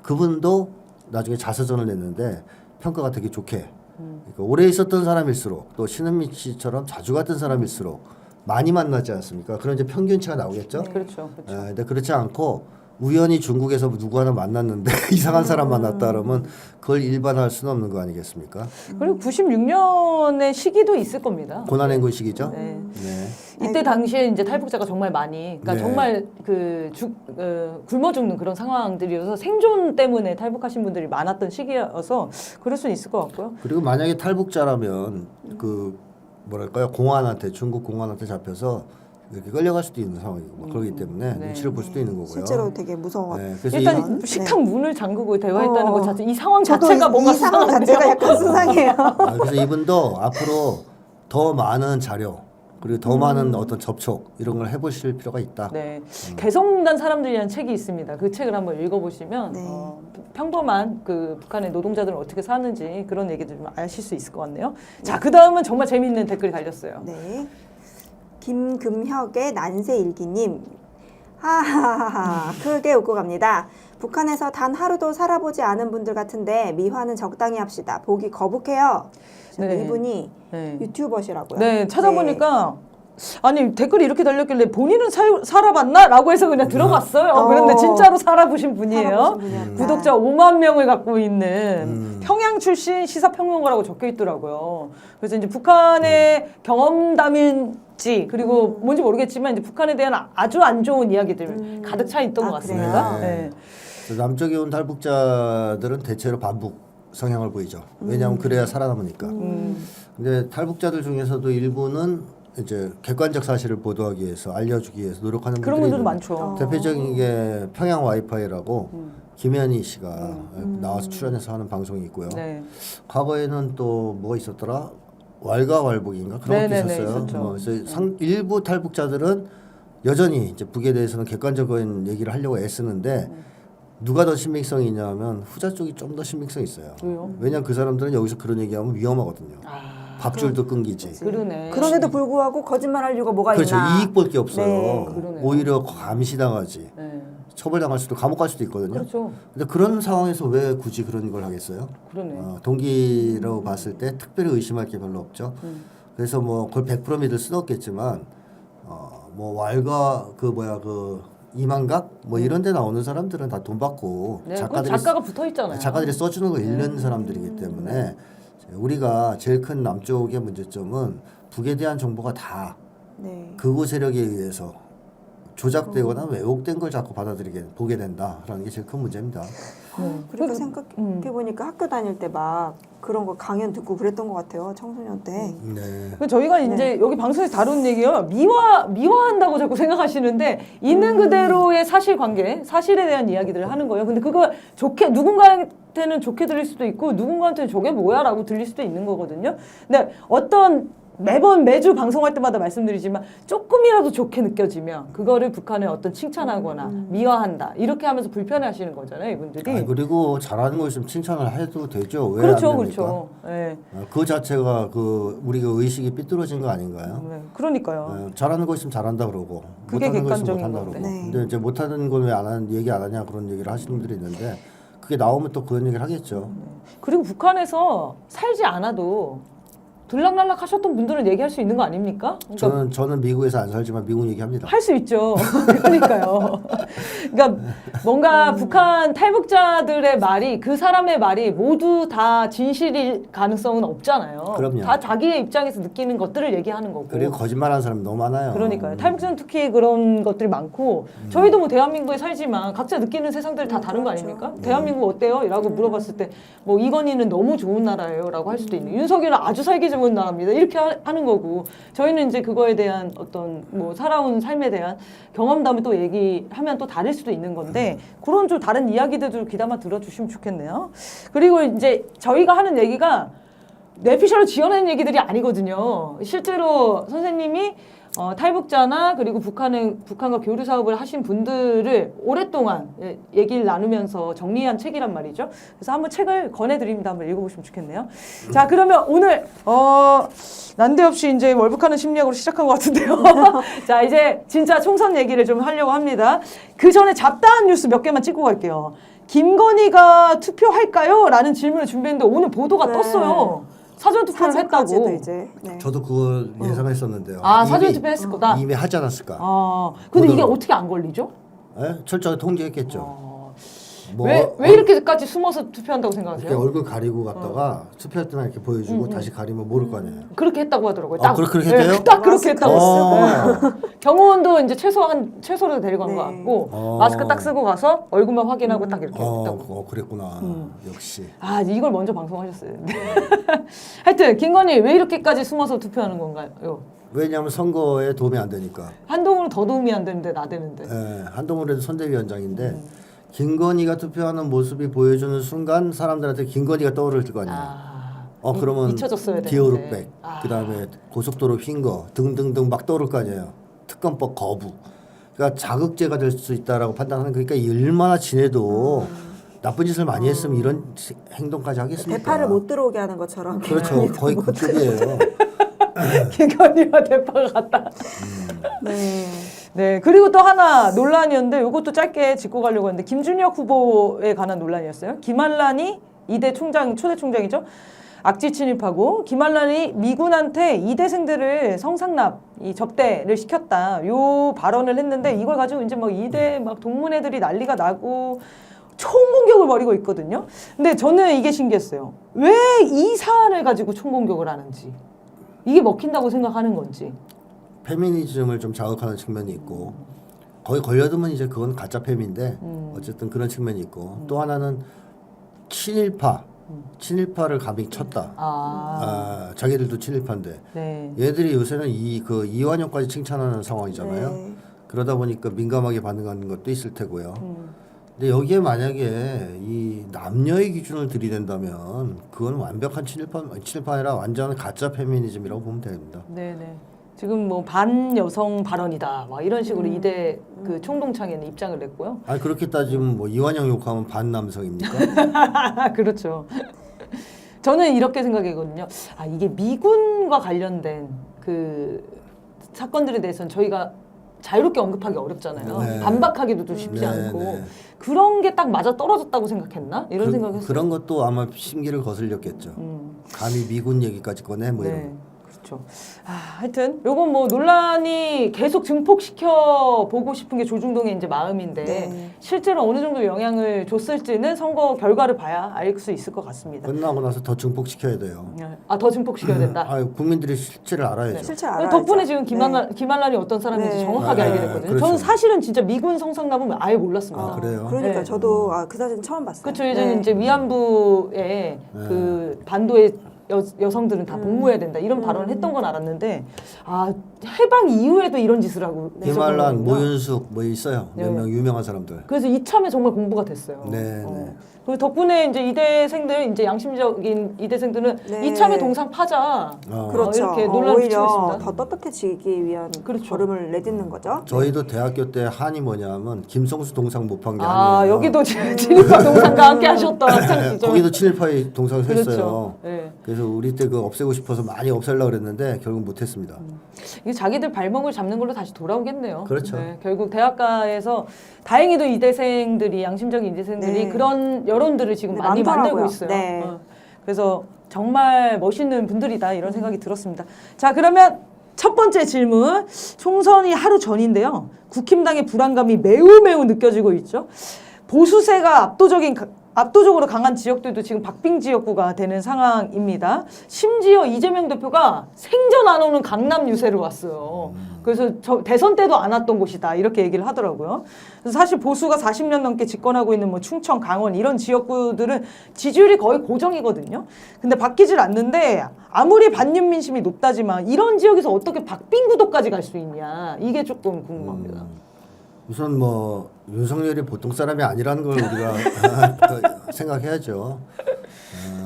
그분도 나중에 자서전을 냈는데 평가가 되게 좋게. 그러니까 오래 있었던 사람일수록 또 신은미 씨처럼 자주 갔던 사람일수록 많이 만나지 않습니까? 그런 이제 평균치가 나오겠죠. 그렇죠. 근데 그렇지 않고 우연히 중국에서 누구 하나 만났는데 이상한 사람 만났다 그러면 그걸 일반화할 수는 없는 거 아니겠습니까? 그리고 96년의 시기도 있을 겁니다. 고난행군 시기죠. 네. 네. 이때 당시에 이제 탈북자가 정말 많이, 그러니까 네. 정말 굶어 죽는 그런 상황들이어서 생존 때문에 탈북하신 분들이 많았던 시기여서 그럴 수는 있을 것 같고요. 그리고 만약에 탈북자라면 그 뭐랄까요 공안한테 중국 공안한테 잡혀서 이렇게 끌려갈 수도 있는 상황이고 뭐 그렇기 때문에 네. 눈치를 볼 수도 있는 거고요. 실제로 되게 무서워. 네, 그래서 일단 이- 식당 문을 잠그고 대화했다는 것 자체, 이 상황 저도 자체가 뭔가 이 상황 수상한데요. 자체가 약간 수상해요. 그래서 이분도 앞으로 더 많은 자료 그리고 더 많은 어떤 접촉 이런 걸 해보실 필요가 있다. 네, 개성공단 사람들이라는 책이 있습니다. 그 책을 한번 읽어보시면 네. 평범한 그 북한의 노동자들은 어떻게 사는지 그런 얘기들 좀 아실 수 있을 것 같네요. 자, 그 다음은 정말 재미있는 댓글이 달렸어요. 네. 김금혁의 난세일기님. 하하하하. 크게 웃고 갑니다. 북한에서 단 하루도 살아보지 않은 분들 같은데 미화는 적당히 합시다. 보기 거북해요. 네. 이분이 네. 유튜버시라고요. 네, 찾아보니까 아니 댓글이 이렇게 달렸길래 본인은 살아봤나? 라고 해서 그냥 들어봤어요. 그런데 진짜로 살아보신 분이에요. 살아보신 분이었다. 구독자 5만 명을 갖고 있는 평양 출신 시사평론가라고 적혀 있더라고요. 그래서 이제 북한의 경험담인지 그리고 뭔지 모르겠지만 이제 북한에 대한 아주 안 좋은 이야기들 가득 차 있던 것 같습니다. 그래요? 네. 남쪽에 온 탈북자들은 대체로 반북 성향을 보이죠. 왜냐하면 그래야 살아남으니까. 근데 탈북자들 중에서도 일부는 이제 객관적 사실을 보도하기 위해서 알려주기 위해서 노력하는 그런 분들이 분들도 있는데 많죠. 대표적인 게 평양 와이파이라고 김현희 씨가 나와서 출연해서 하는 방송이 있고요. 네. 과거에는 또 뭐가 있었더라? 왈가왈복인가 그런 것도 네네네, 있었어요. 있었죠. 그래서 일부 탈북자들은 여전히 이제 북에 대해서는 객관적인 얘기를 하려고 애쓰는데 누가 더 신빙성이 있냐면 후자 쪽이 좀 더 신빙성이 있어요. 왜요? 왜냐하면 그 사람들은 여기서 그런 얘기하면 위험하거든요. 밥줄도 끊기지. 그러네. 그런데도 불구하고 거짓말할 이유가 뭐가 그렇죠. 있나? 이익 볼 게 없어요. 네. 그러네요. 오히려 감시당하지. 네. 처벌당할 수도 감옥 갈 수도 있거든요. 그렇죠. 근데 그런 상황에서 왜 굳이 그런 걸 하겠어요? 그러네. 동기로 봤을 때 특별히 의심할 게 별로 없죠. 그래서 뭐 그걸 100% 믿을 수는 없겠지만 뭐 왈가 그 이만각 뭐 이런 데 나오는 사람들은 다 돈 받고 네, 작가가 붙어 있잖아요. 작가들이 써주는 거 읽는 사람들이기 때문에 우리가 제일 큰 남쪽의 문제점은 북에 대한 정보가 다 네. 극우 세력에 의해서 조작되거나 왜곡된 걸 자꾸 보게 된다라는 게 제일 큰 문제입니다. 그렇게 생각해 보니까 학교 다닐 때 막 그런 거 강연 듣고 그랬던 것 같아요. 청소년 때. 네. 그 저희가 이제 여기 방송에서 다룬 얘기요. 미화한다고 자꾸 생각하시는데 있는 그대로의 사실관계, 사실에 대한 이야기들을 하는 거예요. 근데 그거 좋게 누군가한테는 좋게 들릴 수도 있고 누군가한테는 저게 뭐야라고 들릴 수도 있는 거거든요. 근데 매주 방송할 때마다 말씀드리지만 조금이라도 좋게 느껴지면 그거를 북한에 어떤 칭찬하거나 미화한다 이렇게 하면서 불편해하시는 거잖아요, 이분들이. 그리고 잘하는 거 있으면 칭찬을 해도 되죠. 왜 그렇죠, 안 됩니까? 그렇죠. 네. 그 자체가 우리가 의식이 삐뚤어진 거 아닌가요? 네, 그러니까요. 잘하는 거 있으면 잘한다 그러고 그게 못하는 거 있으면 객관적인 못한다 건데. 그러고 네. 근데 이제 못하는 건 왜 얘기 안 하냐 그런 얘기를 하시는 분들이 있는데 그게 나오면 또 그런 얘기를 하겠죠. 그리고 북한에서 살지 않아도 들락날락 하셨던 분들은 얘기할 수 있는 거 아닙니까? 그러니까 저는 미국에서 안 살지만 미국 얘기합니다. 할 수 있죠. 그러니까요. 그러니까 뭔가 북한 탈북자들의 말이 그 사람의 말이 모두 다 진실일 가능성은 없잖아요. 그럼요. 다 자기의 입장에서 느끼는 것들을 얘기하는 거고. 그리고 거짓말하는 사람이 너무 많아요. 그러니까요. 탈북자는 특히 그런 것들이 많고 저희도 뭐 대한민국에 살지만 각자 느끼는 세상들이 다 다른 거 그렇죠. 아닙니까? 대한민국 어때요? 라고 물어봤을 때 뭐 이건희는 너무 좋은 나라예요 라고 할 수도 있는 윤석열은 아주 살기 좋은 나라입니다. 이렇게 하는 거고 저희는 이제 그거에 대한 어떤 뭐 살아온 삶에 대한 경험담을 또 얘기하면 또 다를 수도 있는 건데 그런 좀 다른 이야기들도 귀담아 들어주시면 좋겠네요. 그리고 이제 저희가 하는 얘기가 뇌피셜로 지어낸 얘기들이 아니거든요. 실제로 선생님이 탈북자나 그리고 북한과 교류 사업을 하신 분들을 오랫동안 얘기를 나누면서 정리한 책이란 말이죠. 그래서 한번 책을 권해드립니다. 한번 읽어보시면 좋겠네요. 자, 그러면 오늘 난데없이 이제 월북하는 심리학으로 시작한 것 같은데요. 자, 이제 진짜 총선 얘기를 좀 하려고 합니다. 그 전에 잡다한 뉴스 몇 개만 찍고 갈게요. 김건희가 투표할까요? 라는 질문을 준비했는데 오늘 보도가 네. 떴어요. 사전투표를 했다고. 이제. 네. 저도 그걸 예상했었는데요. 아, 사전투표 했을 거다? 이미 하지 않았을까? 근데 이게 보도로. 어떻게 안 걸리죠? 철저하게 통제했겠죠. 뭐 왜 이렇게까지 숨어서 투표한다고 생각하세요? 이렇게 얼굴 가리고 갔다가 투표할 때만 이렇게 보여주고 다시 가리면 모를 거 아니에요. 그렇게 했다고 하더라고요. 그렇게 했대요? 딱 그렇게 했다고. 어. 경호원도 이제 최소로 데리고 간 것 네. 같고 마스크 딱 쓰고 가서 얼굴만 확인하고 딱 이렇게 했다고. 그랬구나. 역시. 아, 이걸 먼저 방송하셨어야 되는데. 하여튼 김건희 왜 이렇게까지 숨어서 투표하는 건가요? 왜냐하면 선거에 도움이 안 되니까. 한동훈은 더 도움이 안 되는데 나대는데. 한동훈에도 선대위원장인데 김건희가 투표하는 모습이 보여주는 순간 사람들한테 김건희가 떠오를 거 아니에요. 그러면 잊혀졌어야 되는데. 기어룩백, 그다음에 고속도로 휜 거 등등등 막 떠오를 거 아니에요. 특검법 거부. 그러니까 자극제가 될 수 있다라고 판단하는 거니까 얼마나 지내도 나쁜 짓을 많이 했으면 이런 행동까지 하겠습니까? 대파를 못 들어오게 하는 것처럼. 그렇죠. 거의 그쪽이에요. 김건희와 대파가 같다. 네. 네, 그리고 또 하나 논란이었는데 이것도 짧게 짚고 가려고 했는데 김준혁 후보에 관한 논란이었어요. 김한란이 이대 초대 총장이죠. 악지 친입하고 김한란이 미군한테 이대생들을 성상납, 접대를 시켰다. 요 발언을 했는데 이걸 가지고 이제 막 이대 막 동문회들이 난리가 나고 총공격을 벌이고 있거든요. 근데 저는 이게 신기했어요. 왜 이 사안을 가지고 총공격을 하는지. 이게 먹힌다고 생각하는 건지. 페미니즘을 좀 자극하는 측면이 있고 거기 걸려들면 이제 그건 가짜 페미인데 어쨌든 그런 측면이 있고 또 하나는 친일파를 감히 쳤다. 자기들도 친일파인데 네. 얘들이 요새는 이완용까지 칭찬하는 상황이잖아요. 네. 그러다 보니까 민감하게 반응하는 것도 있을 테고요. 근데 여기에 만약에 이 남녀의 기준을 들이댄다면 그건 완벽한 친일파 아니라 완전 가짜 페미니즘이라고 보면 됩니다. 네네. 지금 뭐 반여성 발언이다. 막 이런 식으로 이대 그 총동창회는 입장을 냈고요. 아니 그렇게 따지면 뭐 이완영 욕하면 반남성입니까? 그렇죠. 저는 이렇게 생각하거든요. 아, 이게 미군과 관련된 그 사건들에 대해서는 저희가 자유롭게 언급하기 어렵잖아요. 네. 반박하기도 좀 쉽지 네, 않고 네. 그런 게 딱 맞아 떨어졌다고 생각했나? 이런 생각했어요. 그런 것도 아마 심기를 거슬렸겠죠. 감히 미군 얘기까지 꺼내 뭐 이런 거. 네, 그렇죠. 하여튼 요건 뭐 논란이 계속 증폭시켜 보고 싶은 게 조중동의 이제 마음인데 네. 실제로 어느 정도 영향을 줬을지는 선거 결과를 봐야 알 수 있을 것 같습니다. 끝나고 나서 더 증폭시켜야 돼요. 아, 더 증폭시켜야 된다. 국민들이 실체를 알아야죠. 실제 알아야죠. 덕분에 지금 김한란이 어떤 사람인지 네. 정확하게 네, 알게 됐거든요. 그렇죠. 저는 사실은 진짜 미군 성상납은 아예 몰랐습니다. 아, 그래요? 그러니까 네. 저도 그 사진 처음 봤어요. 그렇죠. 예전에 이제 위안부에 그 반도의 여성들은 다 복무해야 된다 이런 발언을 했던 건 알았는데 아 해방 이후에도 이런 짓을 하고 김한란, 있었구나. 모윤숙 뭐 있어요. 네. 몇 명 유명한 사람들. 그래서 이참에 정말 공부가 됐어요. 네, 네. 그리고 덕분에 이제 이대생들 이제 양심적인 이대생들은 네. 이참에 동상 파자. 그렇죠. 이렇게 논란을 붙이고 오히려 있습니다. 더 떳떳해지기 위한 그렇죠. 걸음을 내딛는 거죠. 저희도 대학교 때 한이 뭐냐면 김성수 동상 못 판 게 아 아니에요. 여기도 진입파 동상과 함께 하셨던 학창 시절. 거기도 친일파의 동상을 했어요. 그렇죠. 네. 그래서 우리 때 그 없애고 싶어서 많이 없애려고 그랬는데 결국 못했습니다. 이게 자기들 발목을 잡는 걸로 다시 돌아오겠네요. 그렇죠. 네, 결국 대학가에서 다행히도 이대생들이 양심적인 이대생들이 네. 그런 여론들을 지금 네, 많이 많더라고요. 만들고 있어요. 네. 그래서 정말 멋있는 분들이다 이런 생각이 들었습니다. 자 그러면 첫 번째 질문 총선이 하루 전인데요. 국힘당의 불안감이 매우 느껴지고 있죠. 보수세가 압도적으로 강한 지역들도 지금 박빙 지역구가 되는 상황입니다. 심지어 이재명 대표가 생전 안 오는 강남 유세를 왔어요. 그래서 대선 때도 안 왔던 곳이다 이렇게 얘기를 하더라고요. 그래서 사실 보수가 40년 넘게 집권하고 있는 뭐 충청, 강원 이런 지역구들은 지지율이 거의 고정이거든요. 근데 바뀌질 않는데 아무리 반윤 민심이 높다지만 이런 지역에서 어떻게 박빙 구도까지 갈 수 있냐 이게 조금 궁금합니다. 우선 뭐 윤석열이 보통 사람이 아니라는 걸 우리가 생각해야죠.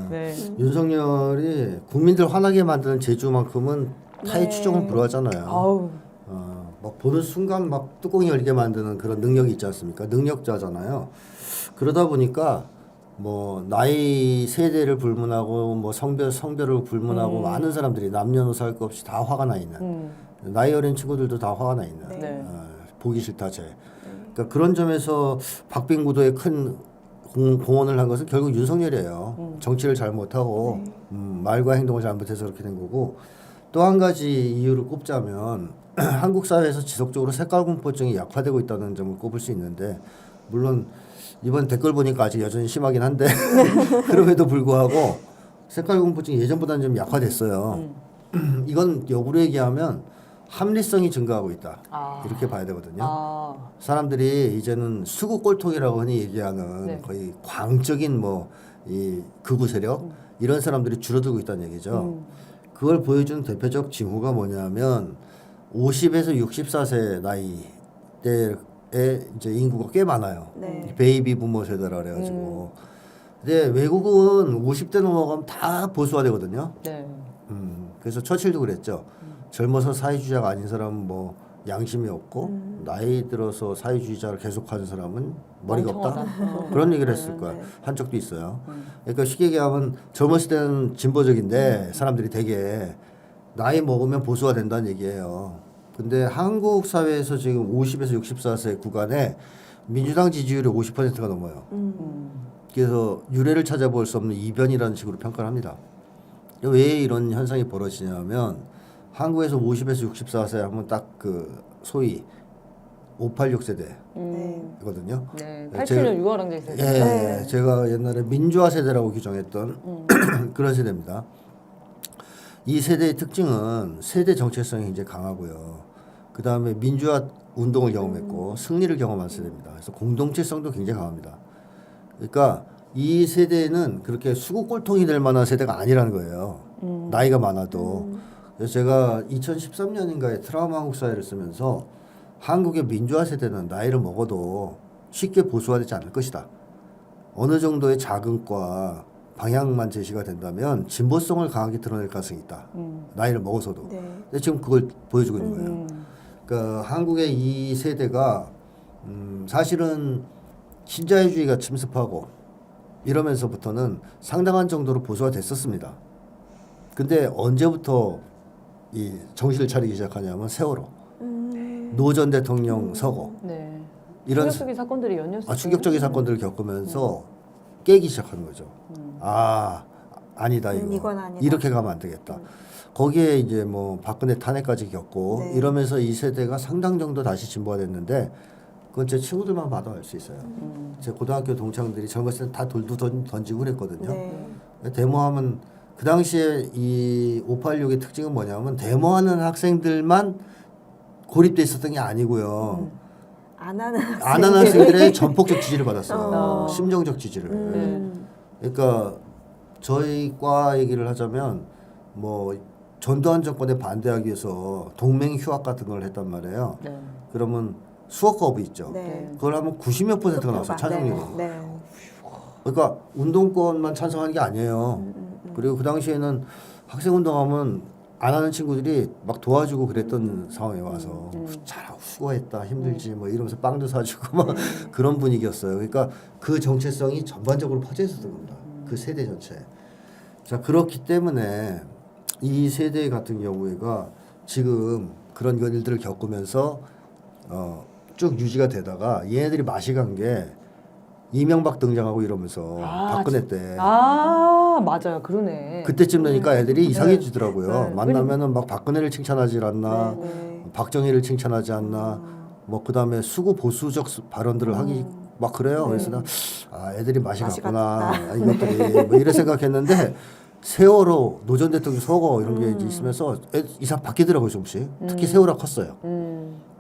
네. 윤석열이 국민들 화나게 만드는 재주만큼은 타의 네. 추종을 불허하잖아요. 아우. 막 보는 순간 막 뚜껑이 열게 만드는 그런 능력이 있지 않습니까? 능력자잖아요. 그러다 보니까 뭐 나이 세대를 불문하고 뭐 성별을 불문하고 많은 사람들이 남녀노소 할 것 없이 다 화가 나 있는 나이 어린 친구들도 다 화가 나 있는 네. 보기 싫다 쟤. 그러니까 그런 점에서 박빙구도에 큰 공헌을 한 것은 결국 윤석열이에요. 정치를 잘못하고 말과 행동을 잘못해서 그렇게 된 거고 또 한 가지 이유를 꼽자면 한국 사회에서 지속적으로 색깔공포증이 약화되고 있다는 점을 꼽을 수 있는데 물론 이번 댓글 보니까 아직 여전히 심하긴 한데 그럼에도 불구하고 색깔공포증이 예전보다는 좀 약화됐어요. 이건 역으로 얘기하면 합리성이 증가하고 있다. 이렇게 봐야 되거든요. 사람들이 이제는 수구 꼴통이라고 흔히 얘기하는 네. 거의 광적인 뭐 이 극우 세력 이런 사람들이 줄어들고 있다는 얘기죠. 그걸 보여주는 대표적 징후가 뭐냐면 50에서 64세 나이대의 이제 인구가 꽤 많아요. 네. 베이비 부모 세대라 그래가지고. 근데 외국은 50대 넘어가면 다 보수화 되거든요. 네. 그래서 처칠도 그랬죠. 젊어서 사회주의자가 아닌 사람은 뭐 양심이 없고 나이 들어서 사회주의자를 계속하는 사람은 머리가 없다. 그런 얘기를 했을 거야. 한 적도 있어요. 그러니까 쉽게 얘기하면 젊었을 때는 진보적인데 사람들이 되게 나이 먹으면 보수가 된다는 얘기예요. 근데 한국 사회에서 지금 50에서 64세 구간에 민주당 지지율이 50%가 넘어요. 그래서 유례를 찾아볼 수 없는 이변이라는 식으로 평가를 합니다. 왜 이런 현상이 벌어지냐면 한국에서 50에서 64세 하면 딱 그 소위 586 세대거든요. 네. 제가- 87년 유월항쟁 세대. 예, 제가 옛날에 민주화 세대라고 규정했던 그런 세대입니다. 이 세대의 특징은 세대 정체성이 굉장히 강하고요. 그 다음에 민주화 운동을 경험했고 승리를 경험한 세대입니다. 그래서 공동체성도 굉장히 강합니다. 그러니까 이 세대는 그렇게 수구 꼴통이 될 만한 세대가 아니라는 거예요. 나이가 많아도. 그래서 제가 2013년인가에 트라우마 한국 사회를 쓰면서 한국의 민주화 세대는 나이를 먹어도 쉽게 보수화되지 않을 것이다. 어느 정도의 자금과 방향만 제시가 된다면 진보성을 강하게 드러낼 가능성이 있다. 나이를 먹어서도. 네. 근데 지금 그걸 보여주고 있는 거예요. 그러니까 한국의 이 세대가 사실은 신자유주의가 침습하고 이러면서부터는 상당한 정도로 보수가 됐었습니다. 근데 언제부터 이 정신을 차리기 시작하냐면 세월호, 노 전 대통령 서거 네. 이런 충격적인 사건들이 연이었어요. 충격적인 사건들을 겪으면서 깨기 시작하는 거죠. 아니다 이거. 이건 아니다. 이렇게 가면 안 되겠다. 거기에 이제 뭐 박근혜 탄핵까지 겪고 네. 이러면서 이 세대가 상당 정도 다시 진보가 됐는데 그건 제 친구들만 봐도 알 수 있어요. 제 고등학교 동창들이 젊었을 때 다 돌도 던지고 그랬거든요. 네. 데모하면 그 당시에 이 586의 특징은 뭐냐면 데모하는 학생들만 고립돼 있었던 게 아니고요. 안 하는 안 하는 학생들의 전폭적 지지를 받았어요. 어. 심정적 지지를. 음. 그러니까 저희 과 얘기를 하자면 뭐 전두환 정권에 반대하기 위해서 동맹 휴학 같은 걸 했단 말이에요. 네. 그러면 수학 거부 있죠. 네. 그걸 하면 90몇 %가 나왔어요. 찬성률이. 네. 그러니까 운동권만 찬성하는 게 아니에요. 그리고 그 당시에는 학생 운동하면 안 하는 친구들이 막 도와주고 그랬던 상황에 와서 잘하고 수고했다 힘들지 뭐 이러면서 빵도 사주고 막 그런 분위기였어요. 그러니까 그 정체성이 전반적으로 퍼져 있었던 겁니다. 그 세대 전체. 자 그렇기 때문에 이 세대 같은 경우에가 지금 그런 일들을 겪으면서 쭉 유지가 되다가 얘네들이 맛이 간 게 이명박 등장하고 이러면서 박근혜 때 맞아요. 그러네. 그때쯤 되니까 애들이 이상해지더라고요. 네. 만나면은 막 박근혜를 칭찬하지 않나, 네. 박정희를 칭찬하지 않나, 뭐 그다음에 수구 보수적 발언들을 하기 막 그래요. 그래서 나 애들이 맛이 갔구나 이것들이 뭐 이래 생각했는데 세월호 노 전 대통령 서거 이런 게 이제 있으면서 이상 바뀌더라고요 조금씩. 특히 세월호가 컸어요.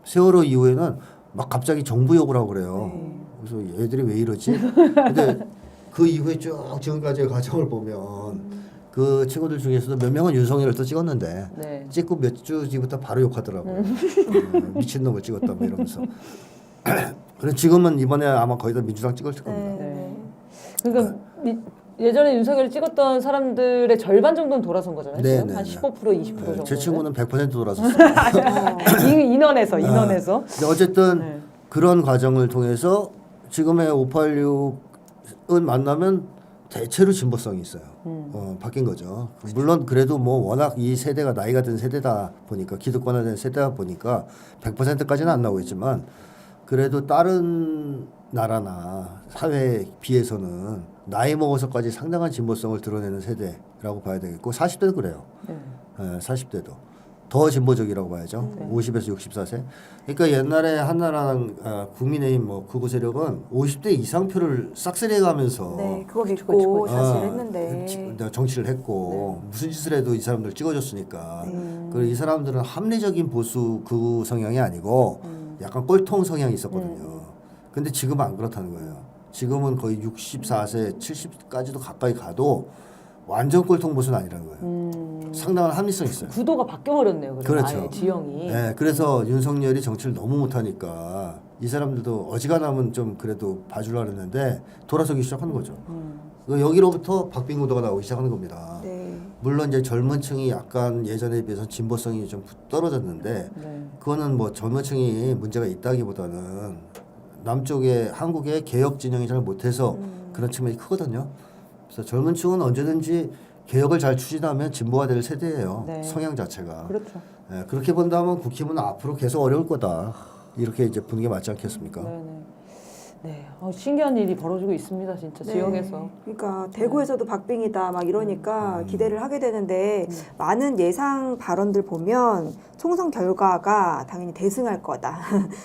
세월호 이후에는 막 갑자기 정부 욕을 하고 그래요. 그래서 애들이 왜 이러지? 근데 그 이후에 쭉 지금까지의 과정을 보면 그 친구들 중에서도 몇 명은 윤석열을 또 찍었는데 네. 찍고 몇 주 뒤부터 바로 욕하더라고요. 미친놈을 찍었다 뭐 이러면서. 그래서 지금은 이번에 아마 거의 다 민주당 찍을 겁니다. 네. 그러니까 예전에 윤석열 찍었던 사람들의 절반 정도는 돌아선 거잖아요. 네, 지금 네, 한 네. 15% 20% 정도. 제 친구는 100% 돌아섰어요. 인원에서. 근데 어쨌든 네. 그런 과정을 통해서 지금의 586은 만나면 대체로 진보성이 있어요. 바뀐 거죠. 물론 그래도 뭐 워낙 이 세대가 나이가 든 세대다 보니까 기득권화된 세대다 보니까 100%까지는 안 나오고 있지만 그래도 다른 나라나 사회에 비해서는 나이 먹어서까지 상당한 진보성을 드러내는 세대라고 봐야 되겠고 40대도 그래요. 40대도. 더 진보적이라고 봐야죠. 50에서 64세. 그러니까 옛날에 한나라랑 국민의힘 뭐 극우 세력은 50대 이상 표를 싹쓸이 가면서 네, 그거 믿고 사실 했는데. 정치를 했고 무슨 짓을 해도 이 사람들 찍어줬으니까. 그리고 이 사람들은 합리적인 보수 극우 성향이 아니고 약간 꼴통 성향이 있었거든요. 근데 지금은 안 그렇다는 거예요. 지금은 거의 64세, 70까지도 가까이 가도 완전 꼴통 보수는 아니라는 거예요. 상당한 합리성이 있어요. 구도가 바뀌어버렸네요. 그렇죠. 아예 지형이. 네, 그래서 윤석열이 정치를 너무 못하니까 이 사람들도 어지간하면 좀 그래도 봐주려고 했는데 돌아서기 시작하는 거죠. 여기로부터 박빙구도가 나오기 시작하는 겁니다. 네. 물론 이제 젊은 층이 약간 예전에 비해서 진보성이 좀 떨어졌는데 네. 그거는 뭐 젊은 층이 문제가 있다기보다는 남쪽에 한국의 개혁 진영이 잘 못해서 그런 측면이 크거든요. 그래서 젊은 층은 언제든지 개혁을 잘 추진하면 진보가 될 세대예요. 네. 성향 자체가. 그렇죠. 예, 그렇게 본다면 국힘은 앞으로 계속 어려울 거다. 이렇게 이제 보는 게 맞지 않겠습니까? 네네. 네. 신기한 일이 벌어지고 있습니다. 진짜 네. 지역에서. 그러니까 대구에서도 박빙이다 막 이러니까 기대를 하게 되는데 많은 예상 발언들 보면 총선 결과가 당연히 대승할 거다.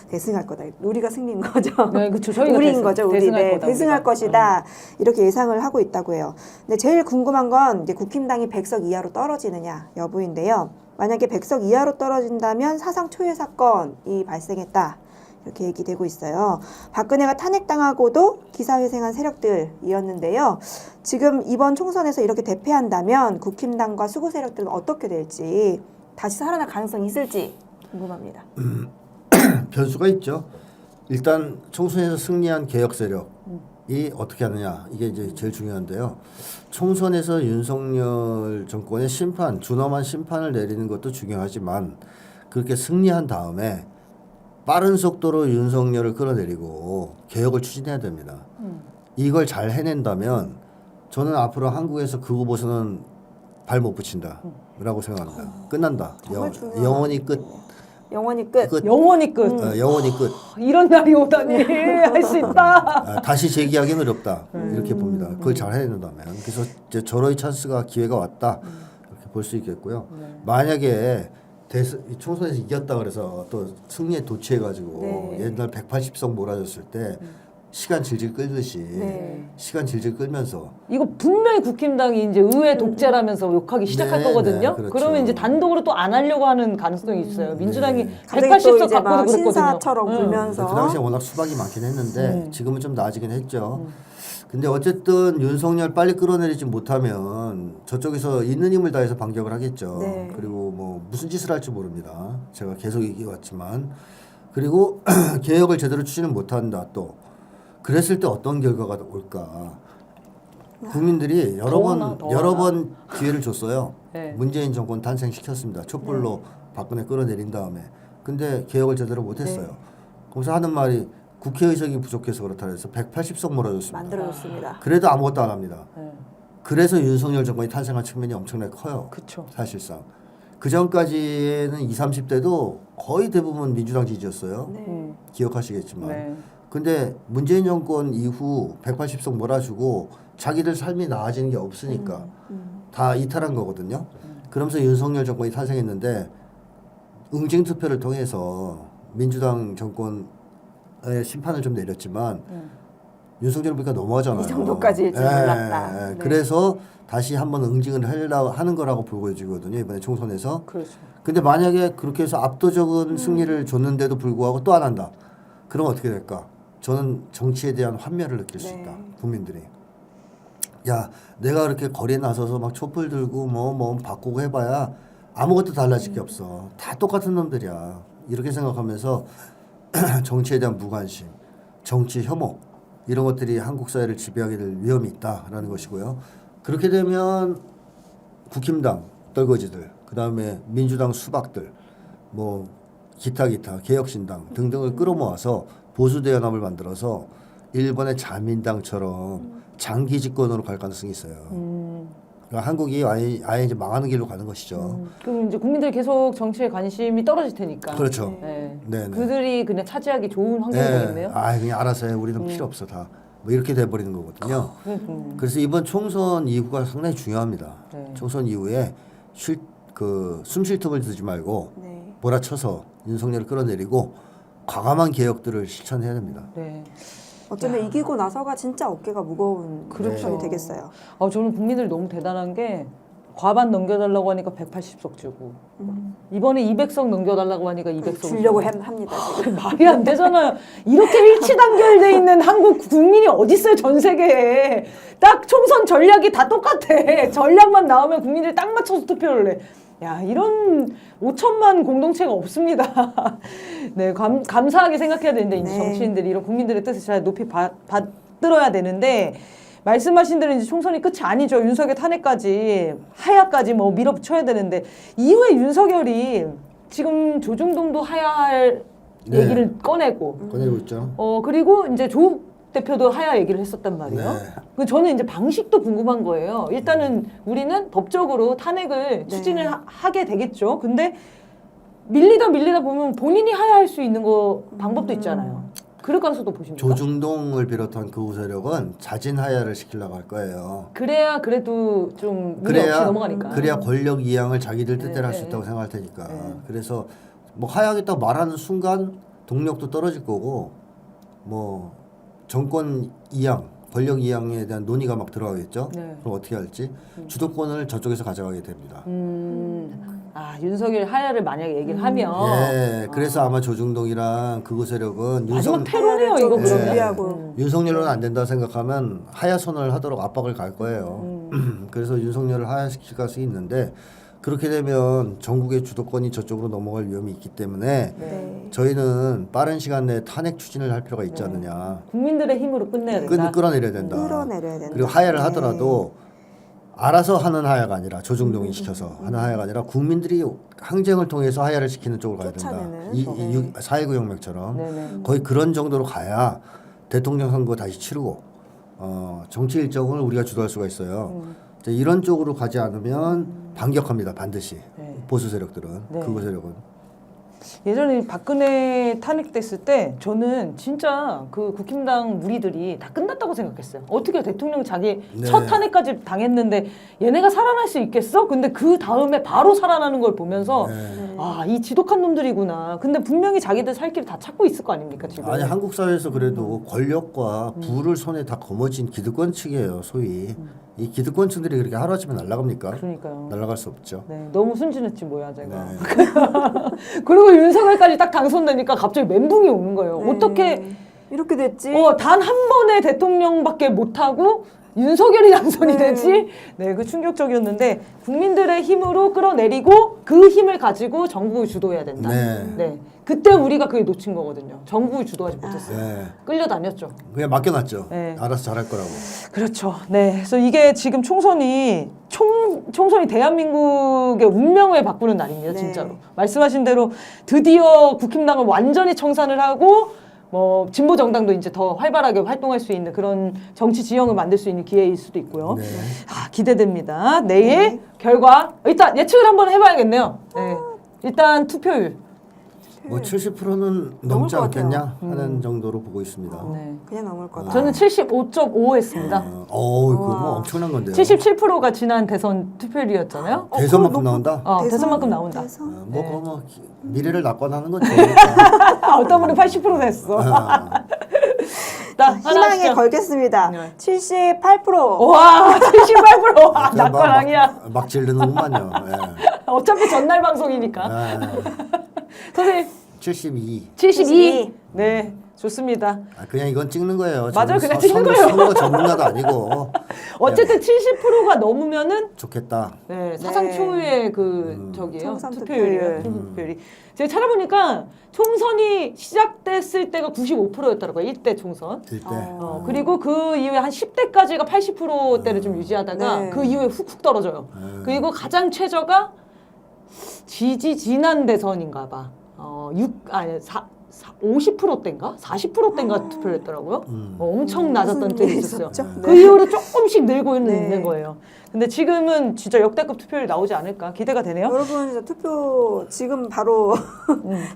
대승할 거다. 우리가 승리인 거죠. 네, 그렇죠. 저희가 우리인 거죠. 우리 대승할 네, 거다, 대승할 우리가. 것이다. 이렇게 예상을 하고 있다고 해요. 근데 제일 궁금한 건 이제 국힘당이 100석 이하로 떨어지느냐 여부인데요. 만약에 100석 이하로 떨어진다면 사상 초유의 사건이 발생했다. 이렇게 얘기되고 있어요. 박근혜가 탄핵당하고도 기사회생한 세력들이었는데요. 지금 이번 총선에서 이렇게 대패한다면 국힘당과 수구 세력들은 어떻게 될지 다시 살아날 가능성이 있을지 궁금합니다. 변수가 있죠. 일단 총선에서 승리한 개혁 세력이 어떻게 하느냐 이게 이제 제일 중요한데요. 총선에서 윤석열 정권의 심판, 준엄한 심판을 내리는 것도 중요하지만 그렇게 승리한 다음에 빠른 속도로 윤석열을 끌어내리고 개혁을 추진해야 됩니다. 이걸 잘 해낸다면 저는 앞으로 한국에서 그 후보선은 발 못 붙인다라고 생각합니다. 끝난다. 정말 중요한 영원히 끝. 영원히 끝. 끝. 영원히 끝. 영원히 끝. 이런 날이 오다니 할 수 있다. 다시 재기하기는 어렵다. 이렇게 봅니다. 그걸 잘 해낸다면. 그래서 이제 절호의 찬스가 기회가 왔다. 이렇게 볼 수 있겠고요. 만약에 총선에서 이겼다 그래서 또 승리에 도취해가지고 네. 옛날 180석 몰아줬을 때 시간 질질 끌듯이 네. 시간 질질 끌면서 이거 분명히 국힘당이 이제 의회 독재라면서 욕하기 시작할 네, 거거든요. 네, 그렇죠. 그러면 이제 단독으로 또 안 하려고 하는 가능성이 있어요. 민주당이 갑자기 또 180석 이제 막 갖고도 그랬거든요. 신사처럼 굴면서 그 당시에 워낙 수박이 많긴 했는데 지금은 좀 나아지긴 했죠. 근데 어쨌든 윤석열 빨리 끌어내리지 못하면 저쪽에서 있는 힘을 다해서 반격을 하겠죠. 네. 그리고 뭐 무슨 짓을 할지 모릅니다. 제가 계속 얘기해왔지만 그리고 개혁을 제대로 추진을 못한다 또 그랬을 때 어떤 결과가 올까? 국민들이 여러 번 기회를 줬어요. 네. 문재인 정권 탄생시켰습니다. 촛불로 박근혜 끌어내린 다음에. 근데 개혁을 제대로 못했어요. 거기서 하는 말이 국회의석이 부족해서 그렇다 해서 180석 몰아줬습니다. 만들어줬습니다. 그래도 아무것도 안 합니다. 네. 그래서 윤석열 정권이 탄생한 측면이 엄청나게 커요. 그쵸. 사실상. 그 전까지는 20, 30대도 거의 대부분 민주당 지지였어요. 네. 기억하시겠지만. 네. 근데 문재인 정권 이후 180석 몰아주고 자기들 삶이 나아지는 게 없으니까 다 이탈한 거거든요. 그러면서 윤석열 정권이 탄생했는데 응징 투표를 통해서 민주당 정권의 심판을 좀 내렸지만 윤석열 보니까 너무하잖아요. 이 정도까지일 줄 몰랐다. 네. 그래서 다시 한번 응징을 하는 거라고 보여지거든요. 이번에 총선에서. 그렇죠. 근데 만약에 그렇게 해서 압도적인 승리를 줬는데도 불구하고 또 안 한다. 그럼 어떻게 될까? 저는 정치에 대한 환멸을 느낄 수 있다. 국민들이. 야, 내가 그렇게 거리에 나서서 막 촛불 들고 뭐 바꾸고 해봐야 아무것도 달라질 게 없어. 다 똑같은 놈들이야. 이렇게 생각하면서 정치에 대한 무관심, 정치 혐오 이런 것들이 한국 사회를 지배하게 될 위험이 있다라는 것이고요. 그렇게 되면 국힘당 떨거지들, 그 다음에 민주당 수박들, 뭐 기타 개혁신당 등등을 끌어모아서 보수대연합을 만들어서 일본의 자민당처럼 장기 집권으로 갈 가능성이 있어요. 그러니까 한국이 아예 이제 망하는 길로 가는 것이죠. 그럼 이제 국민들이 계속 정치에 관심이 떨어질 테니까. 그렇죠. 네. 네. 그들이 그냥 차지하기 좋은 환경이 되겠네요. 그냥 알아서 해. 우리는 필요 없어 다. 뭐 이렇게 돼버리는 거거든요. 그래서 이번 총선 이후가 상당히 중요합니다. 네. 총선 이후에 숨 쉴 틈을 두지 말고 네. 몰아쳐서 윤석열을 끌어내리고 과감한 개혁들을 실천해야 됩니다. 네. 어쩌면 이기고 나서가 진짜 어깨가 무거운 그렇죠. 그렇죠. 되겠어요. 저는 국민들이 너무 대단한 게 과반 넘겨달라고 하니까 180석 주고 이번에 200석 넘겨달라고 하니까 200석 주려고 합니다. 지금. 말이 안 되잖아요. 이렇게 일치단결돼 있는 한국 국민이 어디 있어요 전 세계에. 딱 총선 전략이 다 똑같아. 전략만 나오면 국민들이 딱 맞춰서 투표를 해. 야, 이런 5천만 공동체가 없습니다. 네, 감사하게 생각해야 되는데 이제 네. 정치인들이 이런 국민들의 뜻을 잘 높이 받들어야 되는데 말씀하신 대로 이제 총선이 끝이 아니죠. 윤석열 탄핵까지 하야까지 뭐 밀어붙여야 되는데 이후에 윤석열이 지금 조중동도 하야할 네. 얘기를 꺼내고 꺼내고 있죠. 그리고 이제 조국 대표도 하야 얘기를 했었단 말이에요. 네. 저는 이제 방식도 궁금한 거예요. 일단은 우리는 법적으로 탄핵을 추진을 하게 되겠죠. 근데 밀리다 보면 본인이 하야할 수 있는 방법도 있잖아요. 그럴 가능성도 보십니까? 조중동을 비롯한 극우 세력은 자진 하야를 시키려고 할 거예요. 그래야 그래도 좀 문제 없이 넘어가니까. 그래야 권력 이양을 자기들 뜻대로 네, 할 수 네. 있다고 생각할 테니까. 네. 그래서 뭐 하야하겠다고 말하는 순간 동력도 떨어질 거고 뭐 정권 이양, 권력 이양에 대한 논의가 막 들어가겠죠. 네. 그럼 어떻게 할지 주도권을 저쪽에서 가져가게 됩니다. 윤석열 하야를 만약에 얘기를 하면 예, 그래서 아마 조중동이랑 극우 세력은 마지막 테러네요 이거 좀 그러면. 준비하고. 윤석열은 안 된다 생각하면 하야 선언을 하도록 압박을 갈 거예요. 그래서 윤석열을 하야시킬 가능성이 있는데 그렇게 되면 전국의 주도권이 저쪽으로 넘어갈 위험이 있기 때문에 네. 저희는 빠른 시간 내에 탄핵 추진을 할 필요가 있지 않느냐. 국민들의 힘으로 끝내야 된다. 끌어내려야 된다. 끌어내려야 된다. 그리고 하야를 네. 하더라도 알아서 하는 하야가 아니라 조중동이 시켜서 하는 하야가 아니라 국민들이 항쟁을 통해서 하야를 시키는 쪽으로 가야 된다. 쫓아내는. 4.19 혁명처럼 네네. 거의 그런 정도로 가야 대통령 선거 다시 치르고 정치 일정을 우리가 주도할 수가 있어요. 이제 이런 쪽으로 가지 않으면 반격합니다. 반드시 네. 보수 세력들은 네. 극우 세력은. 예전에 박근혜 탄핵됐을 때 저는 진짜 그 국힘당 무리들이 다 끝났다고 생각했어요. 어떻게 대통령 자기 네. 첫 탄핵까지 당했는데 얘네가 살아날 수 있겠어? 근데 그 다음에 바로 살아나는 걸 보면서 네. 아, 이 지독한 놈들이구나. 근데 분명히 자기들 살 길 다 찾고 있을 거 아닙니까 지금? 아니 한국 사회에서 그래도 권력과 부를 손에 다 거머쥔 기득권 층이에요. 소위 이 기득권층들이 그렇게 하루아침에 날아갑니까? 그러니까요. 날아갈 수 없죠. 네, 너무 순진했지 뭐야 제가. 네. 그리고 윤석열까지 딱 당선되니까 갑자기 멘붕이 오는 거예요. 네. 어떻게 이렇게 됐지? 단 한 번의 대통령밖에 못하고 윤석열이 당선이 네. 되지? 네, 그 충격적이었는데 국민들의 힘으로 끌어내리고 그 힘을 가지고 정부 주도해야 된다. 네. 네, 그때 우리가 그게 놓친 거거든요. 정부 주도하지 못했어요. 네. 끌려다녔죠. 그냥 맡겨놨죠. 네. 알아서 잘할 거라고. 그렇죠. 네, 그래서 이게 지금 총선이 대한민국의 운명을 바꾸는 날입니다. 네. 진짜로. 말씀하신 대로 드디어 국힘당을 완전히 청산을 하고 뭐 진보 정당도 이제 더 활발하게 활동할 수 있는 그런 정치 지형을 만들 수 있는 기회일 수도 있고요. 네. 아, 기대됩니다. 내일 네. 결과 일단 예측을 한번 해봐야겠네요. 네. 일단 투표율. 뭐 70%는 넘을 넘지 것 같아요. 않겠냐 하는 정도로 보고 있습니다. 네. 그냥 넘을 것 같아요. 저는 75.5 했습니다. 그거 뭐 우와. 엄청난 건데요. 77%가 지난 대선 투표율이었잖아요. 대선만큼 나온다? 대선만큼 나온다. 대선? 뭐 네. 그거 뭐 미래를 낙관하는 건 좋으니까. 어떤 분은 80% 됐어. 나 하나 희망에 하시죠. 걸겠습니다. 네. 78%. 와, 78%. 아, 그냥 낙관 아니야. 막 지르는구만요. 어차피 전날 방송이니까. 선생님, 72. 72. 네, 좋습니다. 그냥 이건 찍는 거예요. 맞아요, 저는 그냥 찍는 거예요. 선거 전문가도 아니고. 어쨌든 70%가 넘으면은 좋겠다. 네, 사상 네. 초유의 그 저기예요. 총선 투표율이에요. 투표율. 총선 투표율이. 제가 찾아보니까 총선이 시작됐을 때가 95%였더라고요. 1대 총선. 될 때. 그리고 그 이후에 한 10대까지가 80%대를 좀 유지하다가 네. 그 이후에 훅훅 떨어져요. 그리고 가장 최저가 지난 대선인가 봐. 50%대인가? 40%대인가 투표했더라고요. 엄청 낮았던 무슨 때가 일이 있었어요. 있었죠? 그 네. 이후로 조금씩 늘고 네. 있는 거예요. 근데 지금은 진짜 역대급 투표율이 나오지 않을까 기대가 되네요. 여러분 진짜 투표 지금 바로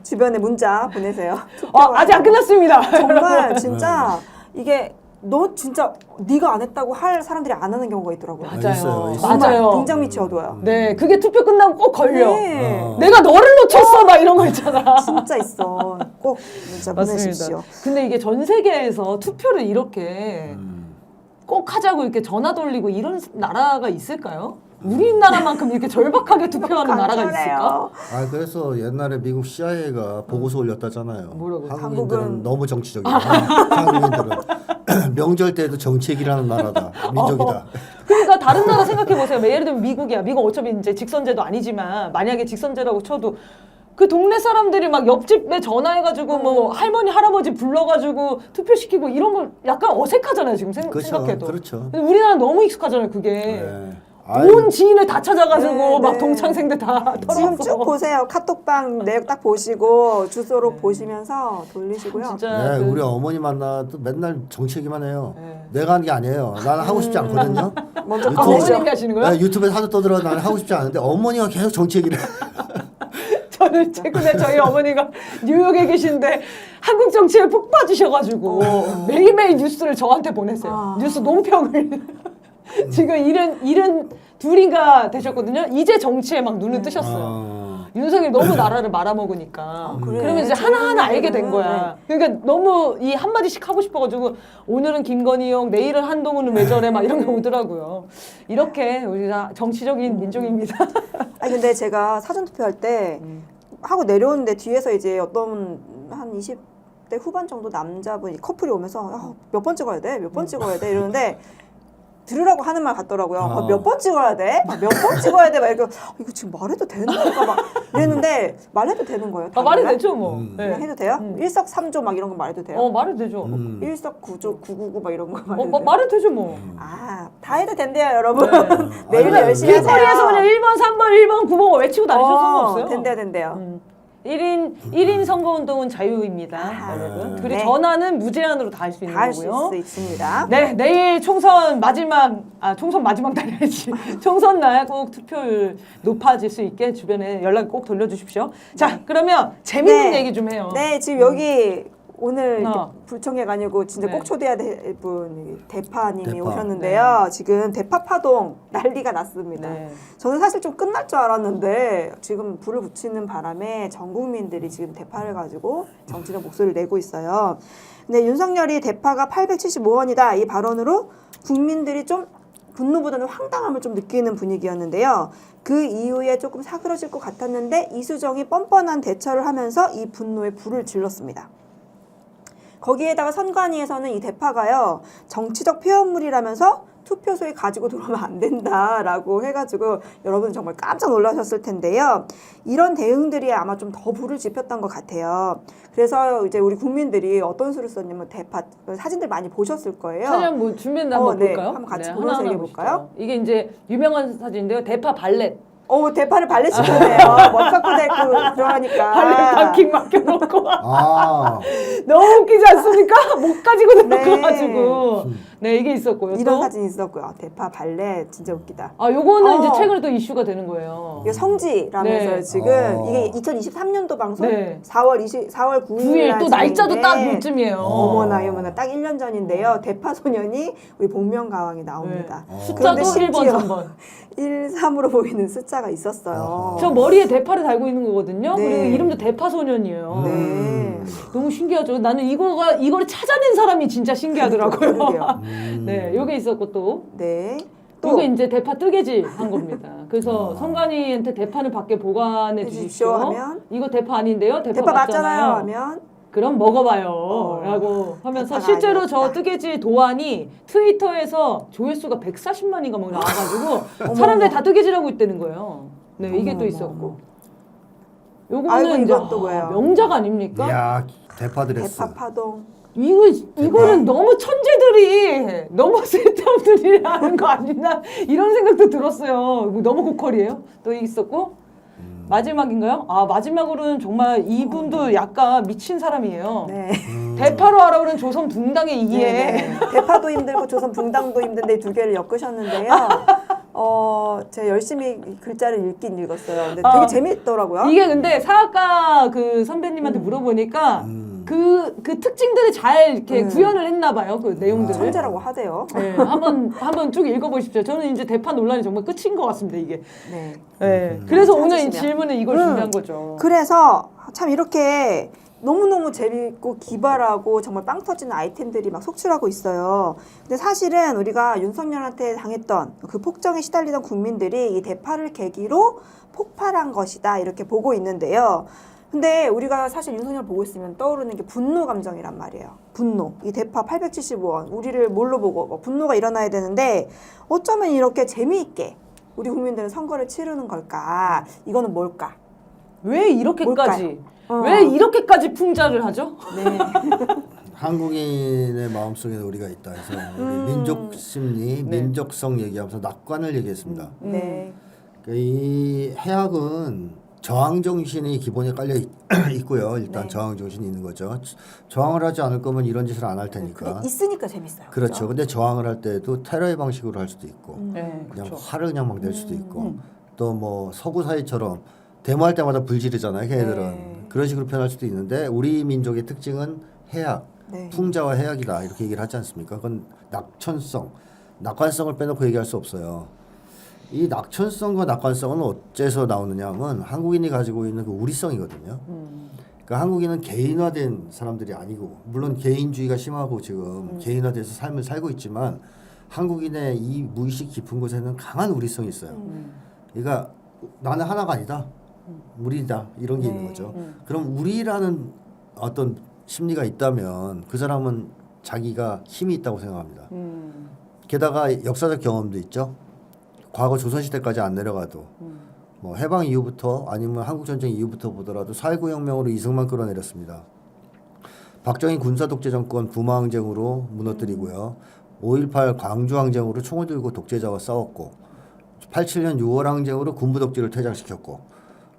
주변에 문자 보내세요. 아직 안 끝났습니다. 정말 진짜 이게 너 진짜 네가 안 했다고 할 사람들이 안 하는 경우가 있더라고요. 맞아요. 있어요. 정말 맞아요. 등장 밑이 어두워요. 네, 그게 투표 끝나고 꼭 걸려. 네. 내가 너를 놓쳤어, 막 이런 거 있잖아. 진짜 있어. 꼭 문자 보내십시오. 근데 이게 전 세계에서 투표를 이렇게 꼭 하자고 이렇게 전화 돌리고 이런 나라가 있을까요? 우리나라만큼 이렇게 절박하게 투표하는 나라가 있을까? 그래서 옛날에 미국 CIA가 보고서 올렸다잖아요. 뭐라고요? 한국인들은 한국은- 너무 정치적이다. 한국인들은 명절 때도 정치 얘기를 하는 나라다. 민족이다. 그러니까 다른 나라 생각해 보세요. 예를 들면 미국이야. 미국 어차피 이제 직선제도 아니지만 만약에 직선제라고 쳐도 그 동네 사람들이 막 옆집에 전화해가지고 뭐 할머니 할아버지 불러가지고 투표시키고 이런 걸 약간 어색하잖아요. 지금 그렇죠. 생각해도. 그렇죠. 근데 우리나라 너무 익숙하잖아요. 그게. 네. 온 지인을 다 찾아가지고 네, 막 네. 동창생들 다 지금 털어서. 쭉 보세요. 카톡방 내역 딱 보시고 주소로 보시면서 돌리시고요. 진짜 네, 그- 우리 어머니 만나도 맨날 정치 얘기만 해요. 네. 내가 하는 게 아니에요. 나는 하고 싶지 않거든요. 먼저 유튜브- 어머님이 하시는 거예요? 네, 유튜브에 하도 떠들어 나는 하고 싶지 않은데 어머니가 계속 정치 얘기를 해요. 저는 최근에 저희 어머니가 뉴욕에 계신데 한국 정치에 푹 빠지셔가지고 매일매일 뉴스를 저한테 보냈어요. 뉴스 논평을. 지금 72인가 되셨거든요. 이제 정치에 막 눈을 뜨셨어요. 윤석열이 너무 나라를 말아먹으니까. 그래. 그러면 이제 하나하나 알게 된 네. 거야. 그러니까 너무 이 한마디씩 하고 싶어가지고 오늘은 김건희용, 내일은 한동훈은 왜 저래 막 이런 게 오더라고요. 이렇게 우리가 정치적인 민족입니다. 아니 근데 제가 사전 투표할 때 하고 내려오는데 뒤에서 이제 어떤 한 20대 후반 정도 남자분이 커플이 오면서 몇 번 찍어야 돼? 몇 번 찍어야 돼? 이러는데 들으라고 하는 말 같더라고요. 몇 번 찍어야 돼? 몇 번 찍어야 돼? 막 이거 이거 지금 말해도 되는 건가 막 이랬는데 말해도 되는 거예요. 말이 다들? 되죠 뭐. 그냥 네. 해도 돼요? 일석삼조 막 이런 거 말해도 돼요? 말이 되죠. 일석구조 999 막 이런 거 말해도 돼요? 말이 되죠 뭐. 다 해도 된대요 여러분. 내일도 아니, 열심히 하세요. 길거리에서 그냥 1번, 3번, 1번, 9번 외치고 다니셔도 상관없어요. 된대요. 1인 선거운동은 자유입니다, 아, 여러분. 네. 그리고 네. 전화는 무제한으로 다 할 수 있는 다 할 수 거고요. 있습니다. 네, 내일 총선 마지막 날이지. 총선 날 꼭 투표율 높아질 수 있게 주변에 연락 꼭 돌려주십시오. 자, 그러면 재밌는 네. 얘기 좀 해요. 네, 지금 여기 오늘 어. 불청객 아니고 진짜 네. 꼭 초대해야 될 분 대파님이 대파. 오셨는데요. 지금 대파 파동 난리가 났습니다. 네. 저는 사실 좀 끝날 줄 알았는데 지금 불을 붙이는 바람에 전 국민들이 지금 대파를 가지고 정치적 목소리를 내고 있어요. 근데 윤석열이 대파가 875원이다 이 발언으로 국민들이 좀 분노보다는 황당함을 좀 느끼는 분위기였는데요. 그 이후에 조금 사그러질 것 같았는데 이수정이 뻔뻔한 대처를 하면서 이 분노에 불을 질렀습니다. 거기에다가 선관위에서는 이 대파가요 정치적 표현물이라면서 투표소에 가지고 들어오면 안 된다라고 해가지고 여러분 정말 깜짝 놀라셨을 텐데요. 이런 대응들이 아마 좀 더 불을 지폈던 것 같아요. 그래서 이제 우리 국민들이 어떤 수를 썼냐면 대파 사진들 많이 보셨을 거예요. 사진 한번 준비했나 한번 네. 볼까요? 한번 같이 네, 보면서 하나하나 얘기해 볼까요? 보시죠. 이게 이제 유명한 사진인데요. 대파 발렛. 대파를 발렛 시켰네요. 원탁구 대고 들어가니까. 발렛 바킹 맡겨놓고. 아, 너무 웃기지 않습니까? 못 가지고 네. 들어가가지고. 네, 이게 있었고요. 이런 또? 사진이 있었고요. 대파 발렛 진짜 웃기다. 아, 요거는 이제 어. 최근에 또 이슈가 되는 거예요. 이게 성지라면서요. 네. 지금 이게 2023년도 방송 네. 4월 9일 9일 또 날짜도 딱 요즘이에요. 어머나 딱 1년 전인데요. 대파 소년이 우리 복면가왕에 나옵니다. 어. 숫자도 그런데 1번, 심지어 3번. 1, 3으로 보이는 숫자가 있었어요. 저 머리에 대파를 달고 있는 거거든요. 네. 그리고 이름도 대파소년이에요. 네. 너무 신기하죠. 나는 이거를 찾아낸 사람이 진짜 신기하더라고요. 그러게요. 네, 요게 있었고 또. 네. 이거 이제 대파 뜨개질 한 겁니다. 그래서 아. 선관위한테 대파는 밖에 보관해 해주십시오 주십시오. 하면 이거 대파 아닌데요? 대파 맞잖아요 하면 그럼 먹어봐요. 라고 하면서 대파가 실제로 저 아니었다. 뜨개질 도안이 트위터에서 조회수가 140만인가 막 나와가지고 어머, 사람들이 어머. 다 뜨개질하고 있다는 거예요. 네, 이게 어머, 또 어머, 있었고. 아이고, 요거는 이제 이건 또 뭐예요? 명작 아닙니까? 이야, 대파 드레스. 대파 파동. 이거는 너무 천재들이 너무 쓸데없는 일을 하는 거 아니나 이런 생각도 들었어요. 이거 너무 고퀄이에요. 또 있었고 마지막인가요? 아 마지막으로는 정말 이분도 약간 미친 사람이에요. 네. 대파로 알아오른 조선 붕당의 이기에 네. 대파도 힘들고 조선 붕당도 힘든데 이 두 개를 엮으셨는데요. 제가 열심히 글자를 읽긴 읽었어요. 근데 되게 재미있더라고요. 이게 근데 사학과 그 선배님한테 물어보니까 그 특징들을 잘 이렇게 구현을 했나 봐요. 그 내용들을. 천재라고 하대요. 네, 한번 쭉 읽어보십시오. 저는 이제 대파 논란이 정말 끝인 것 같습니다. 이게. 네. 네. 그래서 오늘 이 찾으시면. 질문에 이걸 준비한 거죠. 그래서 참 이렇게 너무너무 재밌고 기발하고 정말 빵 터지는 아이템들이 막 속출하고 있어요. 근데 사실은 우리가 윤석열한테 당했던 그 폭정에 시달리던 국민들이 이 대파를 계기로 폭발한 것이다 이렇게 보고 있는데요. 근데 우리가 사실 윤석열 보고 있으면 떠오르는 게 분노 감정이란 말이에요. 분노. 이 대파 875원. 우리를 뭘로 보고 분노가 일어나야 되는데 어쩌면 이렇게 재미있게 우리 국민들은 선거를 치르는 걸까? 이거는 뭘까? 왜 이렇게까지? 뭘까요? 왜 이렇게까지 풍자를 하죠? 네. 한국인의 마음속에 우리가 있다 해서 우리 민족 심리, 네. 민족성 얘기하면서 낙관을 얘기했습니다. 네. 이 해학은 저항 정신이 기본에 깔려 있고요. 일단 네. 저항 정신이 있는 거죠. 저항을 하지 않을 거면 이런 짓을 안 할 테니까. 근데 있으니까 재밌어요. 그렇죠. 근데 저항을 할 때도 테러의 방식으로 할 수도 있고, 네, 그냥 그렇죠. 화를 그냥 막 낼 수도 있고, 또 뭐 서구 사회처럼 데모할 때마다 불 지르잖아요. 걔네들은 네. 그런 식으로 표현할 수도 있는데 우리 민족의 특징은 해악, 네. 풍자와 해악이다 이렇게 얘기를 하지 않습니까? 그건 낙천성, 낙관성을 빼놓고 얘기할 수 없어요. 이 낙천성과 낙관성은 어째서 나오느냐 하면 한국인이 가지고 있는 그 우리성이거든요. 그러니까 한국인은 개인화된 사람들이 아니고 물론 개인주의가 심하고 지금 개인화돼서 삶을 살고 있지만 한국인의 이 무의식 깊은 곳에는 강한 우리성이 있어요. 그러니까 나는 하나가 아니다. 우리다 이런 게 있는 거죠. 그럼 우리라는 어떤 심리가 있다면 그 사람은 자기가 힘이 있다고 생각합니다. 게다가 역사적 경험도 있죠. 과거 조선시대까지 안 내려가도 뭐 해방 이후부터 아니면 한국전쟁 이후부터 보더라도 4.19 혁명으로 이승만 끌어내렸습니다. 박정희 군사독재 정권 부마항쟁으로 무너뜨리고요. 5.18 광주항쟁으로 총을 들고 독재자와 싸웠고 87년 6월 항쟁으로 군부 독재를 퇴장시켰고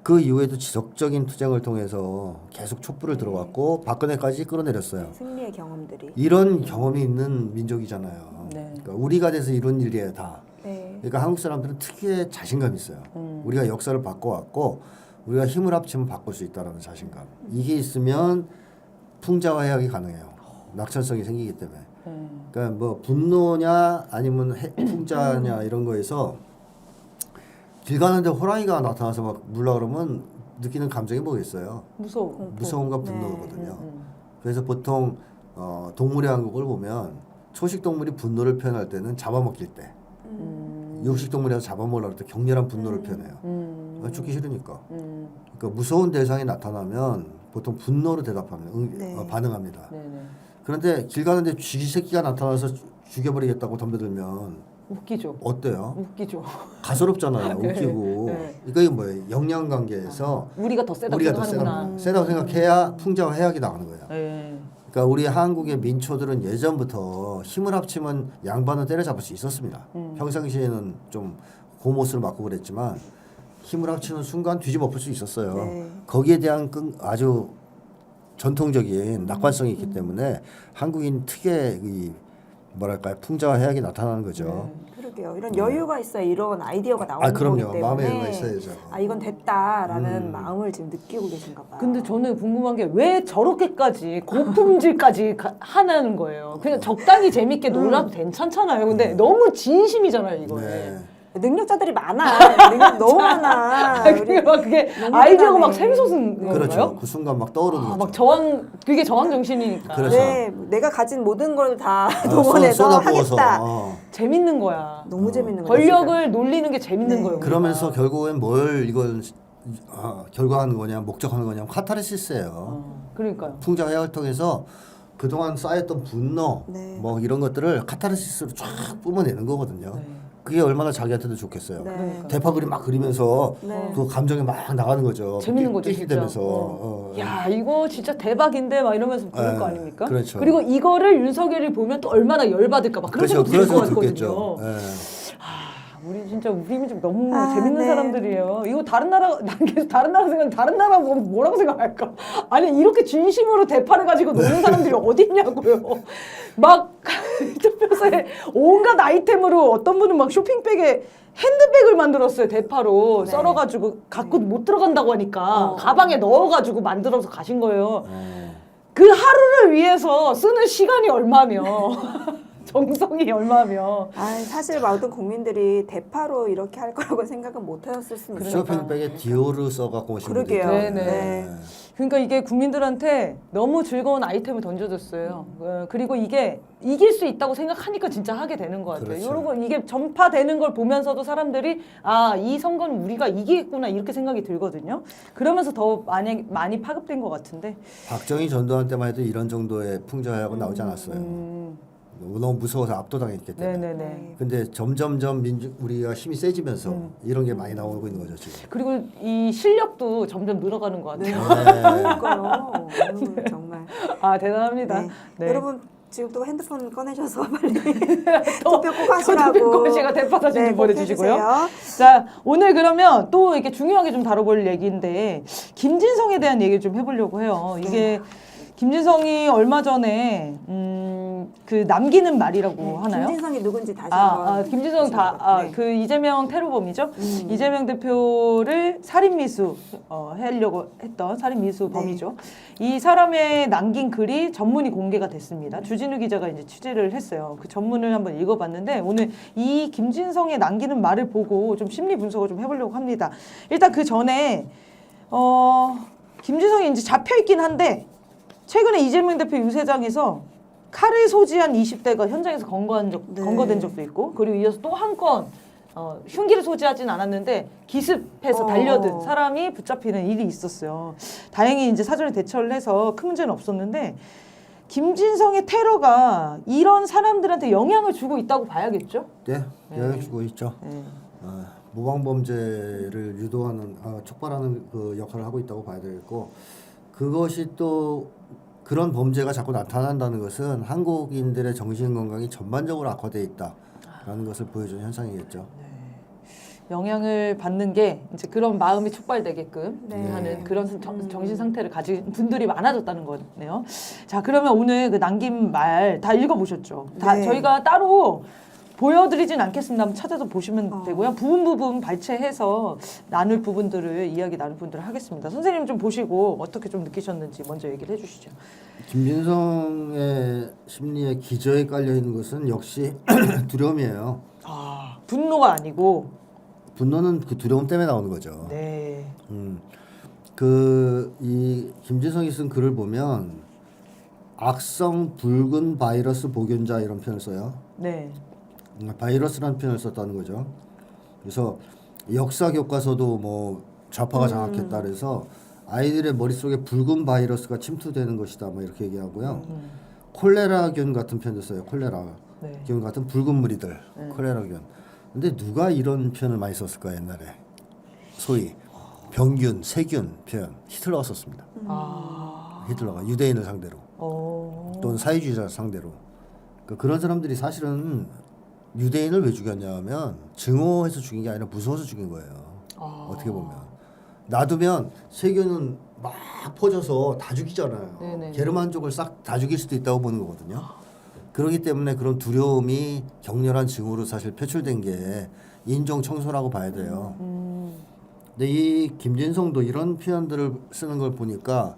그 이후에도 지속적인 투쟁을 통해서 계속 촛불을 들어왔고 박근혜까지 끌어내렸어요. 승리의 경험들이. 이런 경험이 있는 민족이잖아요. 네. 그러니까 우리가 돼서 이룬 일이에요 다. 네. 그러니까 한국 사람들은 특유의 자신감이 있어요. 우리가 역사를 바꿔왔고 우리가 힘을 합치면 바꿀 수 있다라는 자신감. 이게 있으면 풍자와 해악이 가능해요. 낙천성이 생기기 때문에. 그러니까 뭐 분노냐 아니면 풍자냐 이런 거에서 길 가는데 호랑이가 나타나서 막 물라 그러면 느끼는 감정이 뭐겠어요? 무서워. 무서움과 분노거든요. 그래서 보통 동물의 왕국을 보면 초식 동물이 분노를 표현할 때는 잡아먹힐 때, 육식 동물이라서 잡아먹으려고 할 때 격렬한 분노를 표현해요. 죽기 싫으니까. 그러니까 무서운 대상이 나타나면 보통 분노로 대답합니다. 네. 반응합니다. 네네. 그런데 길 가는데 쥐 새끼가 나타나서 죽여버리겠다고 덤벼들면 웃기죠. 어때요? 웃기죠. 가소롭잖아요. 네. 웃기고. 네. 그러니까 이게 뭐예요? 역량관계에서 우리가 더 세다고 우리가 더 생각하는구나. 세다고 생각해야 풍자와 해악이 나가는 거예요. 네. 그러니까 우리 한국의 민초들은 예전부터 힘을 합치면 양반은 때려잡을 수 있었습니다. 평상시에는 좀 고못을 맞고 그랬지만 힘을 합치는 순간 뒤집어 엎을 수 있었어요. 네. 거기에 대한 아주 전통적인 낙관성이 있기 때문에 한국인 특유의 이 뭐랄까요 풍자와 해악이 나타나는 거죠. 그러게요. 이런 여유가 있어야 이런 아이디어가 나오는 거기 그럼요. 때문에 마음의 여유가 있어야죠. 아 이건 됐다라는 마음을 지금 느끼고 계신가 봐요. 근데 저는 궁금한 게 왜 저렇게까지 고품질까지 하는 거예요. 그냥 적당히 재밌게 놀아도 괜찮잖아요. 근데 너무 진심이잖아요, 이거는. 네. 능력자들이 많아. 능력 너무 많아. 그게 막 그게 너무 아이디어가 막 대단해. 샘솟은 그렇죠. 건가요? 그 순간 막 떠오르는 아, 거죠. 막 저항 그게 저항 정신이니까. 그렇죠. 네, 내가 가진 모든 걸 다 동원해서 쏟아부어서, 하겠다. 재밌는 거야. 너무 재밌는 거예요. 권력을 놀리는 게 재밌는 네. 거예요. 그러면서 결국엔 뭘 이걸 결과하는 거냐 목적하는 거냐 카타르시스예요. 그러니까요. 풍자와 해악을 통해서 그동안 쌓였던 분노 네. 뭐 이런 것들을 카타르시스로 쫙 뿜어내는 거거든요. 네. 그게 얼마나 자기한테도 좋겠어요. 네. 대파 그림 막 그리면서 네. 그 감정이 막 나가는 거죠. 재밌는 거죠, 진짜. 되면서 야 이거 진짜 대박인데 막 이러면서 부를 네, 거 아닙니까? 그렇죠. 그리고 이거를 윤석열이 보면 또 얼마나 열받을까 막 그런 그렇죠. 생각도 들 것 그래서 같거든요. 듣겠죠. 예. 우리 진짜 우리 민족 너무 아, 재밌는 네. 사람들이에요. 이거 다른 나라 난 계속 다른 나라 생각 다른 나라 보면 뭐라고 생각할까? 아니 이렇게 진심으로 대파를 가지고 노는 사람들이 어디 있냐고요. 막 투표소에 온갖 아이템으로 어떤 분은 막 쇼핑백에 핸드백을 만들었어요. 대파로 네. 썰어가지고 갖고 못 들어간다고 하니까 가방에 넣어가지고 만들어서 가신 거예요. 어. 그 하루를 위해서 쓰는 시간이 얼마며 정성이 얼마며 아, 사실 모든 국민들이 대파로 이렇게 할 거라고 생각은 못 하셨을 수는 있어요. 쇼핑백에 디오르 써갖고 오신 분들 그러게요. 있잖아요. 네네. 그러니까 이게 국민들한테 너무 즐거운 아이템을 던져줬어요. 그리고 이게 이길 수 있다고 생각하니까 진짜 하게 되는 것 같아요. 그렇죠. 이러고 이게 전파되는 걸 보면서도 사람들이 아, 이 선거는 우리가 이기겠구나 이렇게 생각이 들거든요. 그러면서 더 많이 파급된 것 같은데. 박정희 전두환 때만 해도 이런 정도의 풍자하고 나오지 않았어요. 너무 무서워서 압도당했기 때문에. 네네네. 근데 점점점 우리가 힘이 세지면서 이런 게 많이 나오고 있는 거죠 지금. 그리고 이 실력도 점점 늘어가는 것 같아요. 그러니까요. 아유, 정말. 아 대단합니다. 네. 네. 여러분 지금 또 핸드폰 꺼내셔서 빨리 투표 꼭 하시라고. 투표 제가 대파 사진 좀 꼭 보내주시고요. 해주세요. 자, 오늘 그러면 또 이렇게 중요하게 좀 다뤄볼 얘기인데, 김진성에 대한 얘기를 좀 해보려고 해요. 이게, 김진성이 얼마 전에, 그 남기는 말이라고 하나요? 김진성이 누군지 다시 한번. 김진성 네. 그 이재명 테러범이죠. 이재명 대표를 살인미수 하려고 했던 살인미수 범이죠. 이 사람의 남긴 글이 전문이 공개가 됐습니다. 주진우 기자가 이제 취재를 했어요. 그 전문을 한번 읽어봤는데 오늘 이 김진성의 남기는 말을 보고 좀 심리 분석을 좀 해보려고 합니다. 일단 그 전에 김진성이 이제 잡혀 있긴 한데 최근에 이재명 대표 유세장에서 칼을 소지한 20대가 현장에서 검거된 적도 있고 그리고 이어서 또 한 건 흉기를 소지하진 않았는데 기습해서 달려든 사람이 붙잡히는 일이 있었어요. 다행히 이제 사전에 대처를 해서 큰 문제는 없었는데 김진성의 테러가 이런 사람들한테 영향을 주고 있다고 봐야겠죠? 네, 영향 주고 있죠. 네. 모방 범죄를 유도하는 촉발하는 그 역할을 하고 있다고 봐야 되겠고 그것이 또 그런 범죄가 자꾸 나타난다는 것은 한국인들의 정신 건강이 전반적으로 악화되어 있다라는 것을 보여주는 현상이겠죠. 영향을 받는 게 이제 그런 마음이 촉발되게끔 네. 하는 그런 정신 상태를 가진 분들이 많아졌다는 거네요. 자, 그러면 오늘 그 남긴 말 다 읽어보셨죠? 다 네. 저희가 따로 보여드리진 않겠습니다. 한번 찾아서 보시면 되고요. 부분 발췌해서 나눌 부분들을 이야기 나눌 부분들을 하겠습니다. 선생님 좀 보시고 어떻게 좀 느끼셨는지 먼저 얘기를 해주시죠. 김진성의 심리에 기저에 깔려 있는 것은 역시 두려움이에요. 아, 분노가 아니고. 분노는 그 두려움 때문에 나오는 거죠. 네. 이 김진성이 쓴 글을 보면 악성 붉은 바이러스 복용자 이런 표현을 써요. 네. 바이러스라는 표현을 썼다는 거죠. 그래서 역사 교과서도 뭐 좌파가 장악했다 그래서 아이들의 머릿속에 붉은 바이러스가 침투되는 것이다 뭐 이렇게 얘기하고요. 콜레라균 같은 표현도 써요. 콜레라균 네. 같은 붉은 무리들. 콜레라균. 근데 누가 이런 표현을 많이 썼을까 옛날에. 소위 병균, 세균 표현 히틀러가 썼습니다. 히틀러가 유대인을 상대로 또는 사회주의자를 상대로. 그러니까 그런 사람들이 사실은 유대인을 왜 죽였냐 하면 증오해서 죽인 게 아니라 무서워서 죽인 거예요. 어떻게 보면. 놔두면 세균은 막 퍼져서 다 죽이잖아요. 네네. 게르만족을 싹 다 죽일 수도 있다고 보는 거거든요. 그렇기 때문에 그런 두려움이 격렬한 증오로 사실 표출된 게 인종 청소라고 봐야 돼요. 근데 이 김진성도 이런 표현들을 쓰는 걸 보니까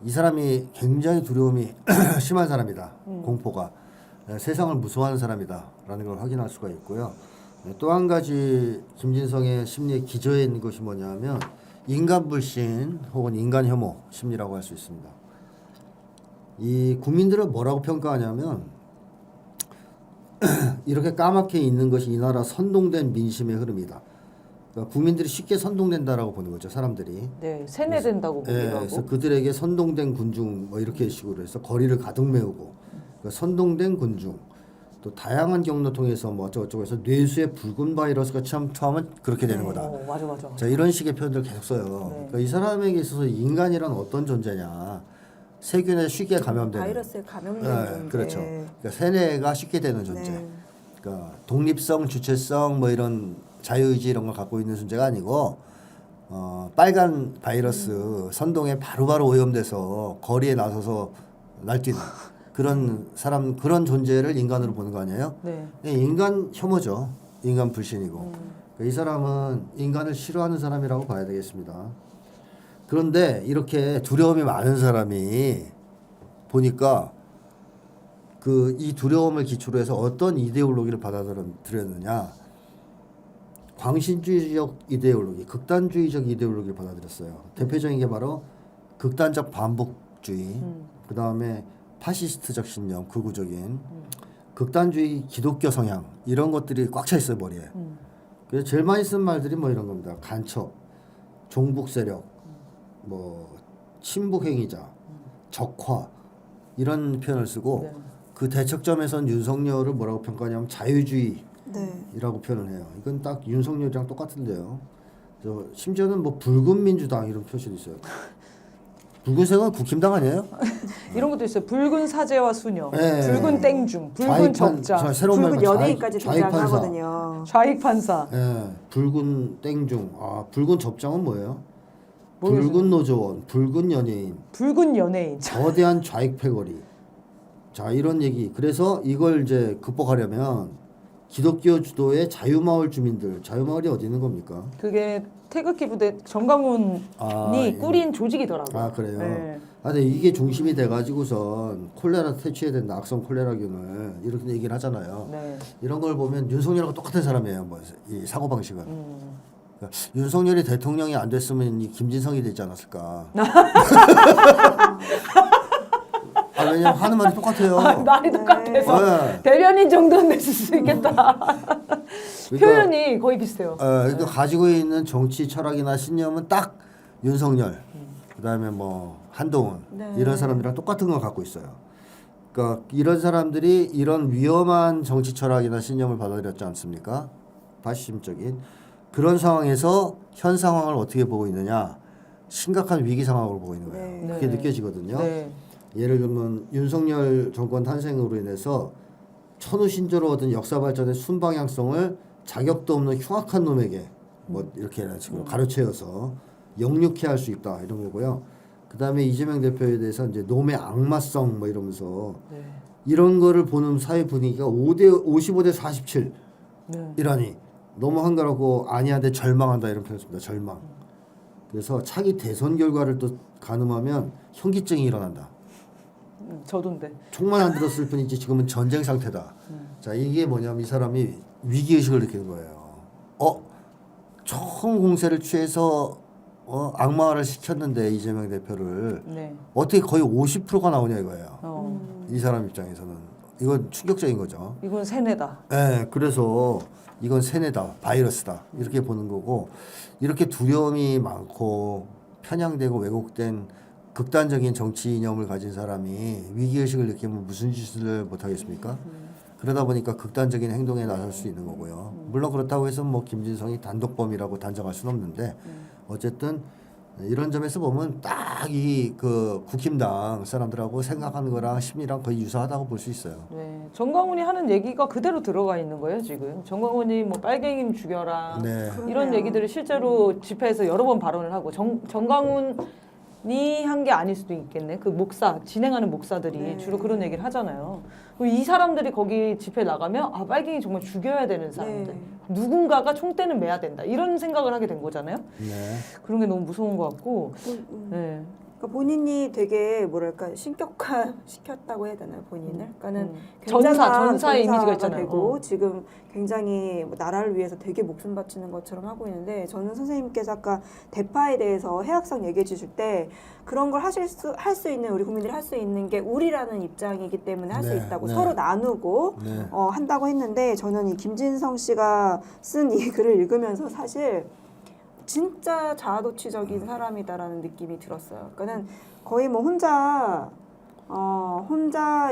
이 사람이 굉장히 두려움이 심한 사람이다. 공포가. 세상을 무서워하는 사람이다라는 걸 확인할 수가 있고요. 또 한 가지 김진성의 심리에 기저에 있는 것이 뭐냐면 인간 불신 혹은 인간 혐오 심리라고 할 수 있습니다. 이 국민들을 뭐라고 평가하냐면 이렇게 까맣게 있는 것이 이 나라 선동된 민심의 흐름이다. 그러니까 국민들이 쉽게 선동된다라고 보는 거죠, 사람들이. 네, 세뇌된다고 보기도 하고. 그래서 그들에게 선동된 군중 뭐 이렇게 식으로 해서 거리를 가득 메우고 그러니까 선동된 군중 또 다양한 경로 통해서 뭐 어쩌고저쩌고 해서 뇌수에 붉은 바이러스가 침투하면 그렇게 되는 거다. 맞아. 자, 이런 식의 표현들을 계속 써요. 네. 그러니까 이 사람에게 있어서 인간이란 어떤 존재냐? 세균에 쉽게 감염되는 바이러스에 감염된 존재. 그렇죠. 그러니까 세뇌가 쉽게 되는 존재. 네. 그러니까 독립성, 주체성 뭐 이런 자유의지 이런 걸 갖고 있는 존재가 아니고 빨간 바이러스 선동에 바로바로 오염돼서 거리에 나서서 날뛰는 그런 사람 그런 존재를 인간으로 보는 거 아니에요? 네. 인간 혐오죠. 인간 불신이고. 그러니까 이 사람은 인간을 싫어하는 사람이라고 봐야 되겠습니다. 그런데 이렇게 두려움이 많은 사람이 보니까 그 이 두려움을 기초로 해서 어떤 이데올로기를 받아들였느냐. 광신주의적 이데올로기, 극단주의적 이데올로기를 받아들였어요. 대표적인 게 바로 극단적 반복주의, 그 다음에 파시스트적 신념, 극우적인 극단주의 기독교 성향 이런 것들이 꽉 차 있어요 머리에. 그래서 제일 많이 쓴 말들이 뭐 이런 겁니다. 간첩, 종북 세력, 뭐 친북 행위자, 적화 이런 표현을 쓰고 네. 그 대척점에선 윤석열을 뭐라고 평가하냐면 자유주의. 네. 이라고 표현을 해요. 이건 딱 윤석열이랑 똑같은데요. 심지어는 뭐 붉은 민주당 이런 표시도 있어요. 붉은색은 국힘당 아니에요? 이런 것도 있어요. 붉은 사제와 수녀, 네. 붉은 땡중, 붉은 적자, 새로운 붉은 말로 연예인까지 등장하거든요. 좌익 판사. 예, 붉은 땡중. 아, 붉은 접장은 뭐예요? 모르겠어요. 붉은 노조원, 붉은 연예인, 붉은 연예인. 거대한 좌익 패거리. 자, 이런 얘기. 그래서 이걸 이제 극복하려면 기독교 주도의 자유마을 주민들, 자유마을이 어디 있는 겁니까? 그게 태극기 부대 정강훈이 예. 꾸린 조직이더라고요. 아, 그래요? 네. 아, 근데 이게 중심이 돼가지고선 콜레라 퇴치해야 된다, 악성 콜레라균을 이렇게 얘기를 하잖아요. 네. 이런 걸 보면 윤석열하고 똑같은 사람이에요, 뭐, 이 사고방식은. 그러니까 윤석열이 대통령이 안 됐으면 이 김진성이 되지 않았을까. 아, 왜냐면 하는 말이 똑같아요. 말이 똑같아서 네. 대변인 정도는 냈을 수 있겠다. 그러니까, 표현이 거의 비슷해요. 그러니까 가지고 있는 정치 철학이나 신념은 딱 윤석열, 그다음에 뭐 한동훈 네. 이런 사람들이랑 똑같은 걸 갖고 있어요. 그러니까 이런 사람들이 이런 위험한 정치 철학이나 신념을 받아들였지 않습니까? 파시즘적인 그런 상황에서 현 상황을 어떻게 보고 있느냐? 심각한 위기 상황으로 보고 있는 거예요. 네. 그게 네. 느껴지거든요. 네. 예를 들면 윤석열 정권 탄생으로 인해서 천우신조로 얻은 역사 발전의 순방향성을 자격도 없는 흉악한 놈에게 뭐 이렇게 식으로 가로채어서 역력해 할 수 있다 이런 거고요. 그다음에 이재명 대표에 대해서 이제 놈의 악마성 뭐 이러면서 네. 이런 거를 보는 사회 분위기가 55대 47 네. 이라니 너무 한가하고 아니한데 절망한다 이런 표현 씁니다. 절망. 그래서 차기 대선 결과를 또 가늠하면 현기증이 일어난다. 저도인데. 총만 안 들었을 뿐이지 지금은 전쟁 상태다. 자 이게 뭐냐면 이 사람이 위기 의식을 느끼는 거예요. 총 공세를 취해서 악마화를 시켰는데 이재명 대표를 네. 어떻게 거의 50%가 나오냐 이거예요. 음. 이 사람 입장에서는 이건 충격적인 거죠. 이건 세뇌다. 네, 그래서 이건 세뇌다, 바이러스다 이렇게 보는 거고 이렇게 두려움이 많고 편향되고 왜곡된 극단적인 정치 이념을 가진 사람이 위기의식을 느끼면 무슨 짓을 못하겠습니까? 그러다 보니까 극단적인 행동에 나설 수 있는 거고요. 물론 그렇다고 해서 뭐 김진성이 단독범이라고 단정할 수는 없는데 어쨌든 이런 점에서 보면 딱 이 그 국힘당 사람들하고 생각하는 거랑 심리랑 거의 유사하다고 볼 수 있어요. 네. 정광훈이 하는 얘기가 그대로 들어가 있는 거예요 지금. 정광훈이 뭐 빨갱이 죽여라 네. 이런 그러네요. 얘기들을 실제로 집회에서 여러 번 발언을 하고 정광훈이 한 게 아닐 수도 있겠네. 그 목사 진행하는 목사들이 네. 주로 그런 얘기를 하잖아요. 그럼 이 사람들이 거기 집회 나가면 아 빨갱이 정말 죽여야 되는 사람들. 네. 누군가가 총대는 매야 된다. 이런 생각을 하게 된 거잖아요. 네. 그런 게 너무 무서운 것 같고. 네. 그러니까 본인이 되게 뭐랄까 신격화 시켰다고 해야 되나요 본인을? 그러니까는 전사의 이미지가 전사가 있잖아요. 되고 지금 굉장히 뭐 나라를 위해서 되게 목숨 바치는 것처럼 하고 있는데 저는 선생님께서 아까 대파에 대해서 해악성 얘기해 주실 때 그런 걸 할 수 있는 우리 국민들이 할 수 있는 게 우리라는 입장이기 때문에 할 수 네, 있다고 네. 서로 나누고 네. 한다고 했는데 저는 이 김진성 씨가 쓴 이 글을 읽으면서 사실 진짜 자아도취적인 사람이다라는 느낌이 들었어요. 그러니까는 거의 뭐 혼자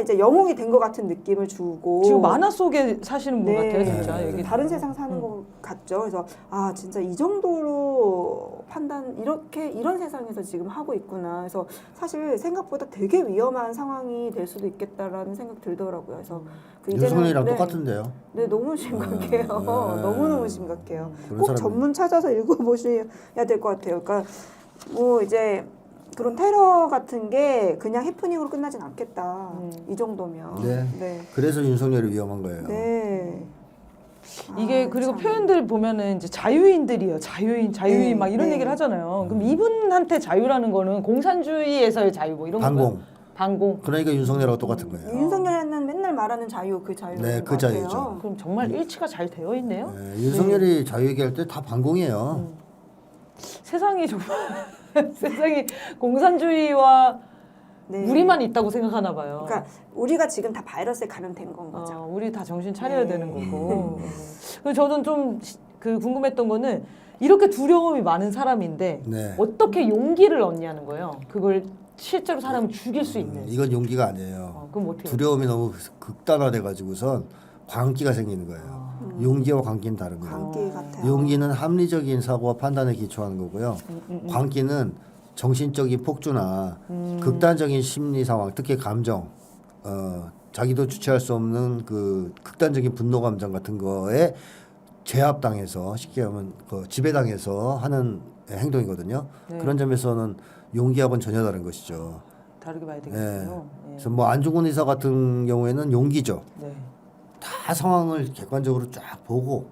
이제 영웅이 된 것 같은 느낌을 주고 지금 만화 속에 사시는 분 같아요, 진짜. 네. 여기 다른 세상 사는 것 같죠. 그래서 아 진짜 이 정도로 판단 이런 세상에서 지금 하고 있구나. 그래서 사실 생각보다 되게 위험한 상황이 될 수도 있겠다라는 생각 들더라고요. 그래서 그 윤석열이랑 네, 똑같은데요. 네 너무 심각해요. 네. 너무너무 심각해요. 그런 꼭 사람이- 전문 찾아서 읽어보셔야 될 것 같아요. 그러니까 뭐 이제 그런 테러 같은 게 그냥 해프닝으로 끝나진 않겠다. 이 정도면. 네. 네. 그래서 윤석열이 위험한 거예요. 네. 이게 아, 그리고 참. 표현들 보면은 이제 자유인들이요. 자유인 네, 막 이런 네. 얘기를 하잖아요. 그럼 이분한테 자유라는 거는 공산주의에서의 자유 뭐 이런 반공. 건가요? 반공. 그러니까 윤석열하고 똑같은 거예요. 윤석열은 맨날 말하는 자유 그 자유. 네, 그 자유죠. 그럼 정말 일치가 잘 되어 있네요. 네, 윤석열이 자유 얘기할 때 다 반공이에요. 세상이 정말 세상이 공산주의와 네. 우리만 있다고 생각하나 봐요. 그러니까 우리가 지금 다 바이러스에 감염된 건 거죠. 우리 다 정신 차려야 네. 되는 거고. 그래서 저는 좀 그 궁금했던 거는 이렇게 두려움이 많은 사람인데 네. 어떻게 용기를 얻냐는 거예요. 그걸 실제로 사람을 죽일 수 있는. 이건 용기가 아니에요. 그럼 어떻게? 두려움이 너무 극단화돼 가지고선 광기가 생기는 거예요. 용기와 광기는 다른 거예요. 광기 같아요. 용기는 합리적인 사고와 판단에 기초하는 거고요. 광기는 정신적인 폭주나 극단적인 심리 상황, 특히 감정, 자기도 주체할 수 없는 그 극단적인 분노 감정 같은 거에 제압당해서 쉽게 하면 그 지배당해서 하는 행동이거든요. 네. 그런 점에서는 용기하고는 전혀 다른 것이죠. 다르게 봐야 네. 되겠군요. 네. 그래서 뭐 안중근 의사 같은 경우에는 용기죠. 네. 다 상황을 객관적으로 쫙 보고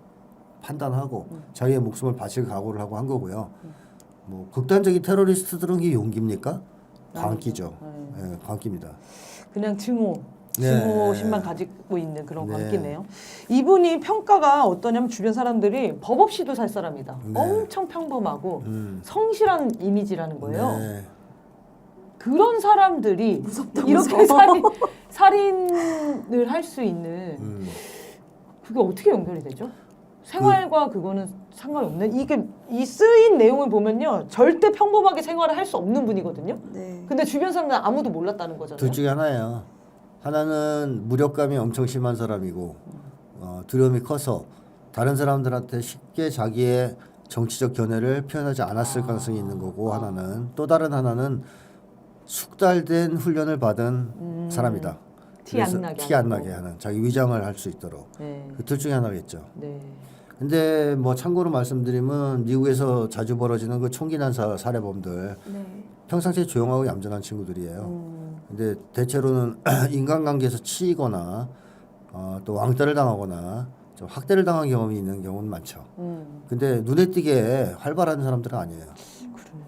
판단하고 자기의 목숨을 바칠 각오를 하고 한 거고요. 뭐 극단적인 테러리스트들은 그게 용기입니까? 광기죠. 예, 광기입니다. 그냥 증오. 네. 증오심만 가지고 있는 그런 네. 광기네요. 이분이 평가가 어떠냐면 주변 사람들이 법 없이도 살 사람이다. 네. 엄청 평범하고 성실한 이미지라는 거예요. 네. 그런 사람들이 이렇게 살인을 할 수 있는 그게 어떻게 연결이 되죠? 생활과 그거는 상관이 없네. 이게 이 쓰인 내용을 보면요, 절대 평범하게 생활을 할 수 없는 분이거든요. 네. 근데 주변 사람들은 아무도 몰랐다는 거잖아요. 둘 중에 하나예요. 하나는 무력감이 엄청 심한 사람이고 두려움이 커서 다른 사람들한테 쉽게 자기의 정치적 견해를 표현하지 않았을 가능성이 있는 거고 하나는 또 다른 하나는 숙달된 훈련을 받은 사람이다. 티 안 그래서 나게 티 안 하고. 나게 하는 자기 위장을 할 수 있도록 네. 그 둘 중에 하나겠죠. 네. 근데 뭐 참고로 말씀드리면 미국에서 자주 벌어지는 그 총기 난사 살해범들 네. 평상시에 조용하고 얌전한 친구들이에요. 근데 대체로는 인간관계에서 치이거나 또 왕따를 당하거나 좀 학대를 당한 경험이 있는 경우는 많죠. 근데 눈에 띄게 활발한 사람들은 아니에요. 그러네.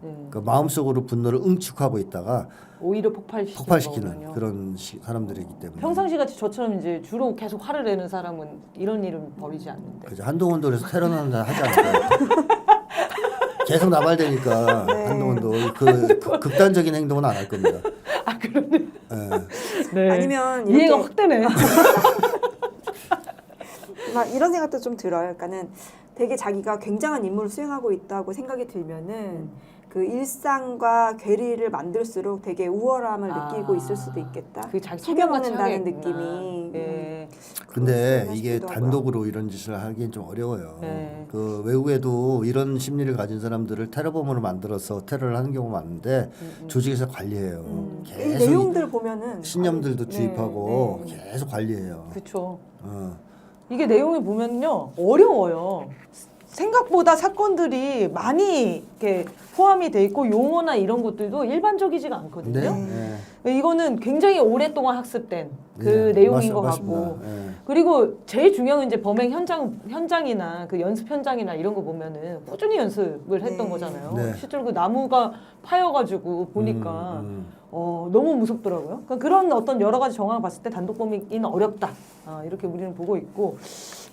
네. 그러니까 마음속으로 분노를 응축하고 있다가 오히려 폭발시키는 거군요. 그런 사람들이기 때문에. 평상시 같이 저처럼 이제 주로 계속 화를 내는 사람은 이런 일은 벌이지 않는데. 그죠. 한동훈도 그래서 테러는 하지 않을까요? 계속 나발되니까 네. 한동훈도 그 극단적인 행동은 안 할 겁니다. 아 그러네. 예. 네. 아니면 이해가 이렇게 확 되네. 막 이런 생각도 좀 들어요. 그러니까는 되게 자기가 굉장한 임무를 수행하고 있다고 생각이 들면은 그 일상과 괴리를 만들수록 되게 우월함을 느끼고 있을 수도 있겠다. 그 자기 소명같이 속여먹는다는 하겠구나. 느낌이. 예. 근데 그렇구나 이게 싶기도 하고요. 단독으로 이런 짓을 하기엔 좀 어려워요. 네. 그 외국에도 이런 심리를 가진 사람들을 테러범으로 만들어서 테러를 하는 경우가 많은데 조직에서 관리해요. 이 계속 내용들 보면은 신념들도 네, 주입하고 네. 계속 관리해요. 그렇죠. 어. 이게 내용을 보면요 어려워요. 생각보다 사건들이 많이 이렇게 포함이 돼 있고 용어나 이런 것들도 일반적이지가 않거든요. 네. 이거는 굉장히 오랫동안 학습된 그 네, 내용인 것 맞습니다. 같고 네. 그리고 제일 중요한 건 이제 범행 현장이나 그 연습 현장이나 이런 거 보면은 꾸준히 연습을 했던 네. 거잖아요. 네. 실제로 그 나무가 파여가지고 보니까 너무 무섭더라고요. 그러니까 그런 어떤 여러 가지 정황을 봤을 때 단독 범행은 어렵다. 이렇게 우리는 보고 있고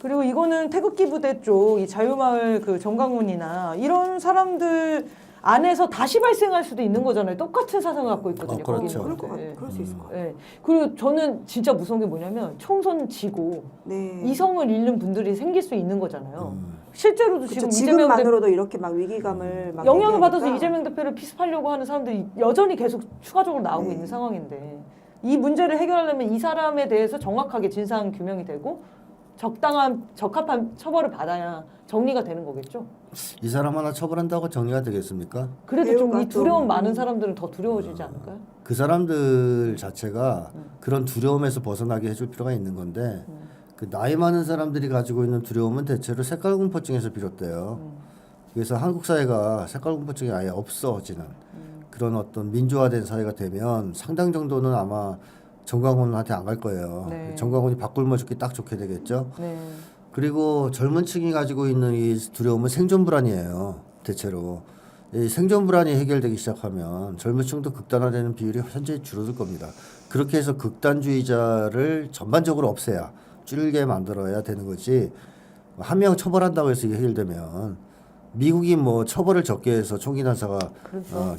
그리고 이거는 태극기 부대 쪽 이 자유마을 그 정강훈이나 이런 사람들 안에서 다시 발생할 수도 있는 거잖아요. 똑같은 사상을 갖고 있거든요. 그렇죠. 그럴 것 같아. 네. 그럴 수 있을 것 같아. 네. 그리고 저는 진짜 무서운 게 뭐냐면 총선 지고 네. 이성을 잃는 분들이 생길 수 있는 거잖아요. 음. 실제로도 그쵸, 지금 이재명 대표 지금만으로도 이렇게 막 위기감을 막 영향을 얘기하니까. 받아서 이재명 대표를 피습하려고 하는 사람들이 여전히 계속 추가적으로 나오고 네. 있는 상황인데 이 문제를 해결하려면 이 사람에 대해서 정확하게 진상 규명이 되고 적합한 처벌을 받아야 정리가 되는 거겠죠. 이 사람 하나 처벌한다고 정리가 되겠습니까? 그래도 좀 배우가 이 두려움 좀, 많은 사람들은 더 두려워지지 않을까요? 그 사람들 자체가 그런 두려움에서 벗어나게 해줄 필요가 있는 건데 그 나이 많은 사람들이 가지고 있는 두려움은 대체로 색깔공포증에서 비롯돼요. 그래서 한국 사회가 색깔공포증이 아예 없어지는 그런 어떤 민주화된 사회가 되면 상당 정도는 아마 정광훈한테 안 갈 거예요. 네. 정광훈이 밥굶어 죽기 딱 좋게 되겠죠. 네. 그리고 젊은 층이 가지고 있는 이 두려움은 생존 불안이에요. 대체로 이 생존 불안이 해결되기 시작하면 젊은 층도 극단화되는 비율이 현저히 줄어들 겁니다. 그렇게 해서 극단주의자를 전반적으로 없애야 줄게 만들어야 되는 거지. 한 명 처벌한다고 해서 이게 해결되면 미국이 뭐 처벌을 적게 해서 총기 난사가 그렇죠.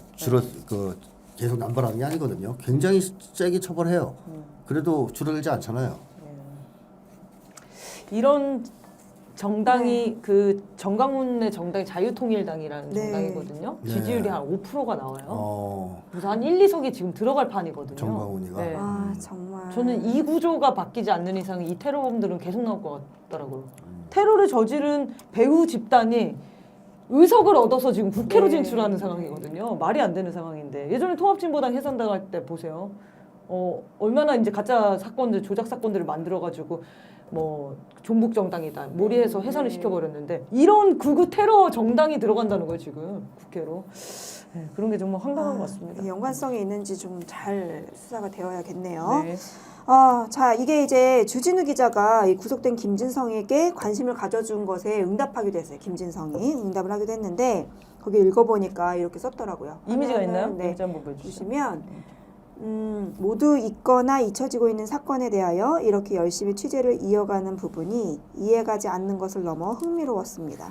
계속 남발하는 게 아니거든요. 굉장히 세게 처벌해요. 그래도 줄어들지 않잖아요. 이런 정당이 그 정강훈의 정당이 자유통일당이라는 네. 정당이거든요. 네. 지지율이 한 5%가 나와요. 네. 그래서 한 1, 2석이 지금 들어갈 판이거든요. 정강훈이가? 네. 아 정말. 저는 이 구조가 바뀌지 않는 이상 이 테러범들은 계속 나올 것 같더라고요. 테러를 저지른 배후 집단이 의석을 얻어서 지금 국회로 네. 진출하는 상황이거든요. 말이 안 되는 상황인데 예전에 통합진보당 해산당할 때 보세요. 얼마나 이제 가짜 사건들, 조작 사건들을 만들어가지고 뭐 종북 정당이다, 몰이해서 해산을 시켜버렸는데 이런 극우 테러 정당이 들어간다는 거예요 지금 국회로. 네, 그런 게 정말 황당한 것 같습니다. 연관성이 있는지 좀 잘 수사가 되어야겠네요. 네. 자, 이게 이제 주진우 기자가 이 구속된 김진성에게 관심을 가져준 것에 응답하기도 했어요. 김진성이 응답을 하기도 했는데 거기 읽어보니까 이렇게 썼더라고요. 이미지가 화면을, 있나요? 네, 이미지 한번 보여주시죠. 보시면 모두 있거나 잊혀지고 있는 사건에 대하여 이렇게 열심히 취재를 이어가는 부분이 이해가지 않는 것을 넘어 흥미로웠습니다.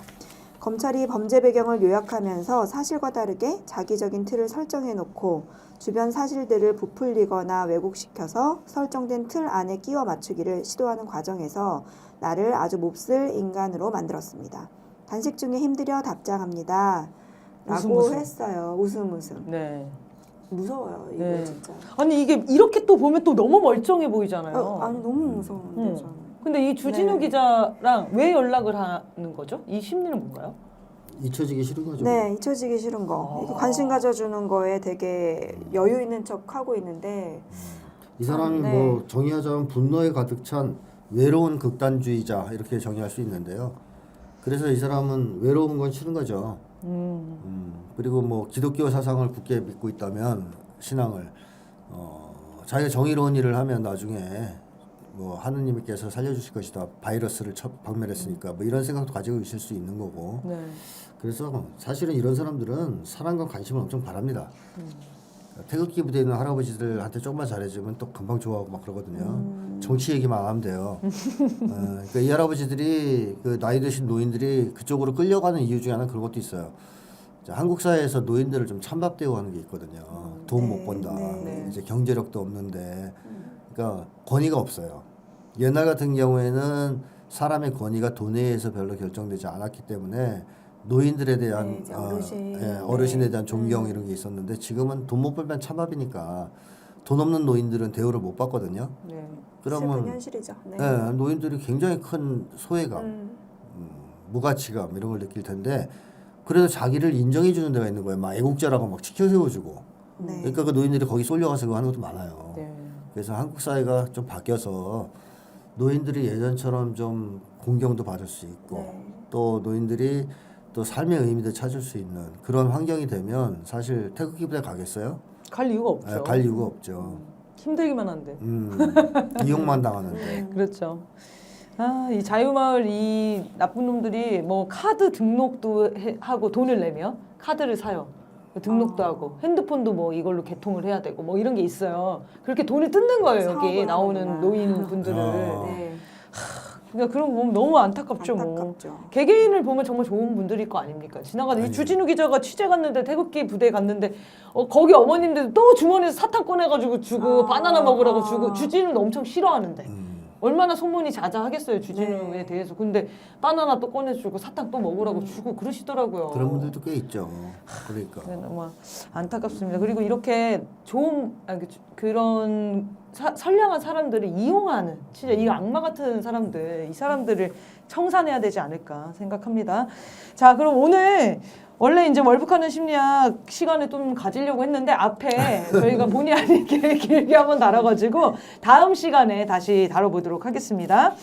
검찰이 범죄 배경을 요약하면서 사실과 다르게 자기적인 틀을 설정해놓고 주변 사실들을 부풀리거나 왜곡시켜서 설정된 틀 안에 끼워 맞추기를 시도하는 과정에서 나를 아주 몹쓸 인간으로 만들었습니다. 단식 중에 힘들여 답장합니다. 라고 웃음. 했어요. 웃음. 네. 무서워요. 이거 네. 진짜. 아니 이게 이렇게 또 보면 또 너무 멀쩡해 보이잖아요. 아니 너무 무서운데 저는. 근데 이 주진우 네. 기자랑 왜 연락을 하는 거죠? 이 심리는 뭔가요? 잊혀지기 싫은 거죠. 네, 잊혀지기 싫은 거. 이렇게 관심 가져주는 거에 되게 여유 있는 척 하고 있는데 이 사람이 네. 뭐 정의하자면 분노에 가득 찬 외로운 극단주의자 이렇게 정의할 수 있는데요. 그래서 이 사람은 외로운 건 싫은 거죠. 그리고 뭐 기독교 사상을 굳게 믿고 있다면 신앙을 자기가 정의로운 일을 하면 나중에 뭐 하느님께서 살려주실 것이다. 바이러스를 박멸했으니까 뭐 이런 생각도 가지고 있을 수 있는 거고. 네. 그래서 사실은 이런 사람들은 사랑과 관심을 엄청 바랍니다. 태극기 부대에 있는 할아버지들한테 조금만 잘해주면 또 금방 좋아하고 막 그러거든요. 정치 얘기만 안 하면 돼요. 그러니까 이 할아버지들이 그 나이 드신 노인들이 그쪽으로 끌려가는 이유 중에 하나는 그런 것도 있어요. 자, 한국 사회에서 노인들을 좀 찬밥 대우하는 게 있거든요. 돈 못 번다. 이제 경제력도 없는데, 그러니까 권위가 없어요. 옛날 같은 경우에는 사람의 권위가 돈에 의해서 별로 결정되지 않았기 때문에 노인들에 대한 이제 어르신. 어르신에 대한 존경 이런 게 있었는데 지금은 돈 못 벌면 찬밥이니까 돈 없는 노인들은 대우를 못 받거든요. 네. 슬픈 그러면 현실이죠. 네. 노인들이 굉장히 큰 소외감, 무가치감 이런 걸 느낄 텐데 그래도 자기를 인정해 주는 데가 있는 거예요. 막 애국자라고 막 지켜 세워주고. 네. 그러니까 그 노인들이 거기 쏠려가서 그거 하는 것도 많아요. 네. 그래서 한국 사회가 좀 바뀌어서 노인들이 예전처럼 좀 공경도 받을 수 있고 네. 또 노인들이 또 삶의 의미도 찾을 수 있는 그런 환경이 되면 사실 태극기 부대 가겠어요? 갈 이유가 없죠. 갈 이유가 없죠. 힘들기만 한데. 이용만 당하는데. 그렇죠. 아, 이 자유마을 이 나쁜 놈들이 뭐 카드 등록도 하고 돈을 내며 카드를 사요. 등록도 하고 핸드폰도 뭐 이걸로 개통을 해야 되고 뭐 이런 게 있어요. 그렇게 돈을 뜯는 거예요. 여기 사업을 나오는 하는구나. 노인분들을. 네. 그러니까 그런 거 보면 너무 안타깝죠. 뭐. 안타깝죠. 개개인을 보면 정말 좋은 분들일 거 아닙니까? 지나가는 이 아니요. 주진우 기자가 취재 갔는데 태극기 부대 갔는데 거기 어머님들 또 주머니에서 사탕 꺼내가지고 주고 바나나 먹으라고 주고 주진우는 엄청 싫어하는데 얼마나 소문이 자자하겠어요 주진우에 네. 대해서. 근데 바나나 또 꺼내주고 사탕 또 먹으라고 주고 그러시더라고요. 그런 분들도 꽤 있죠. 그러니까. 너무 안타깝습니다. 그리고 이렇게 좋은 그런 선량한 사람들을 이용하는 진짜 이 악마 같은 사람들 이 사람들을 청산해야 되지 않을까 생각합니다. 자, 그럼 오늘 원래 이제 월북하는 심리학 시간을 좀 가지려고 했는데 앞에 저희가 본의 아니게 길게 한번 다뤄가지고 다음 시간에 다시 다뤄보도록 하겠습니다.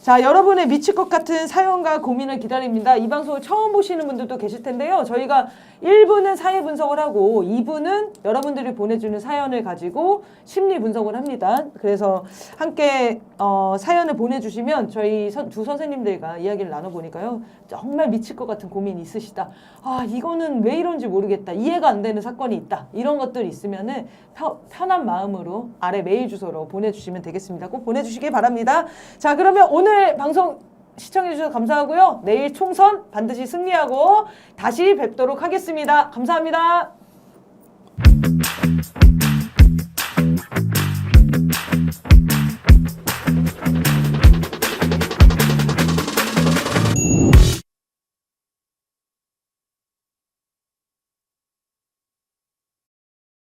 자, 여러분의 미칠 것 같은 사연과 고민을 기다립니다. 이 방송을 처음 보시는 분들도 계실 텐데요. 저희가 1부는 사회 분석을 하고 2부는 여러분들이 보내주는 사연을 가지고 심리 분석을 합니다. 그래서 함께 사연을 보내주시면 저희 두 선생님들과 이야기를 나눠보니까요. 정말 미칠 것 같은 고민이 있으시다. 아, 이거는 왜 이런지 모르겠다. 이해가 안 되는 사건이 있다. 이런 것들 있으면은 편한 마음으로 아래 메일 주소로 보내주시면 되겠습니다. 꼭 보내주시기 바랍니다. 자, 그러면 오늘 방송 시청해주셔서 감사하고요. 내일 총선 반드시 승리하고 다시 뵙도록 하겠습니다. 감사합니다.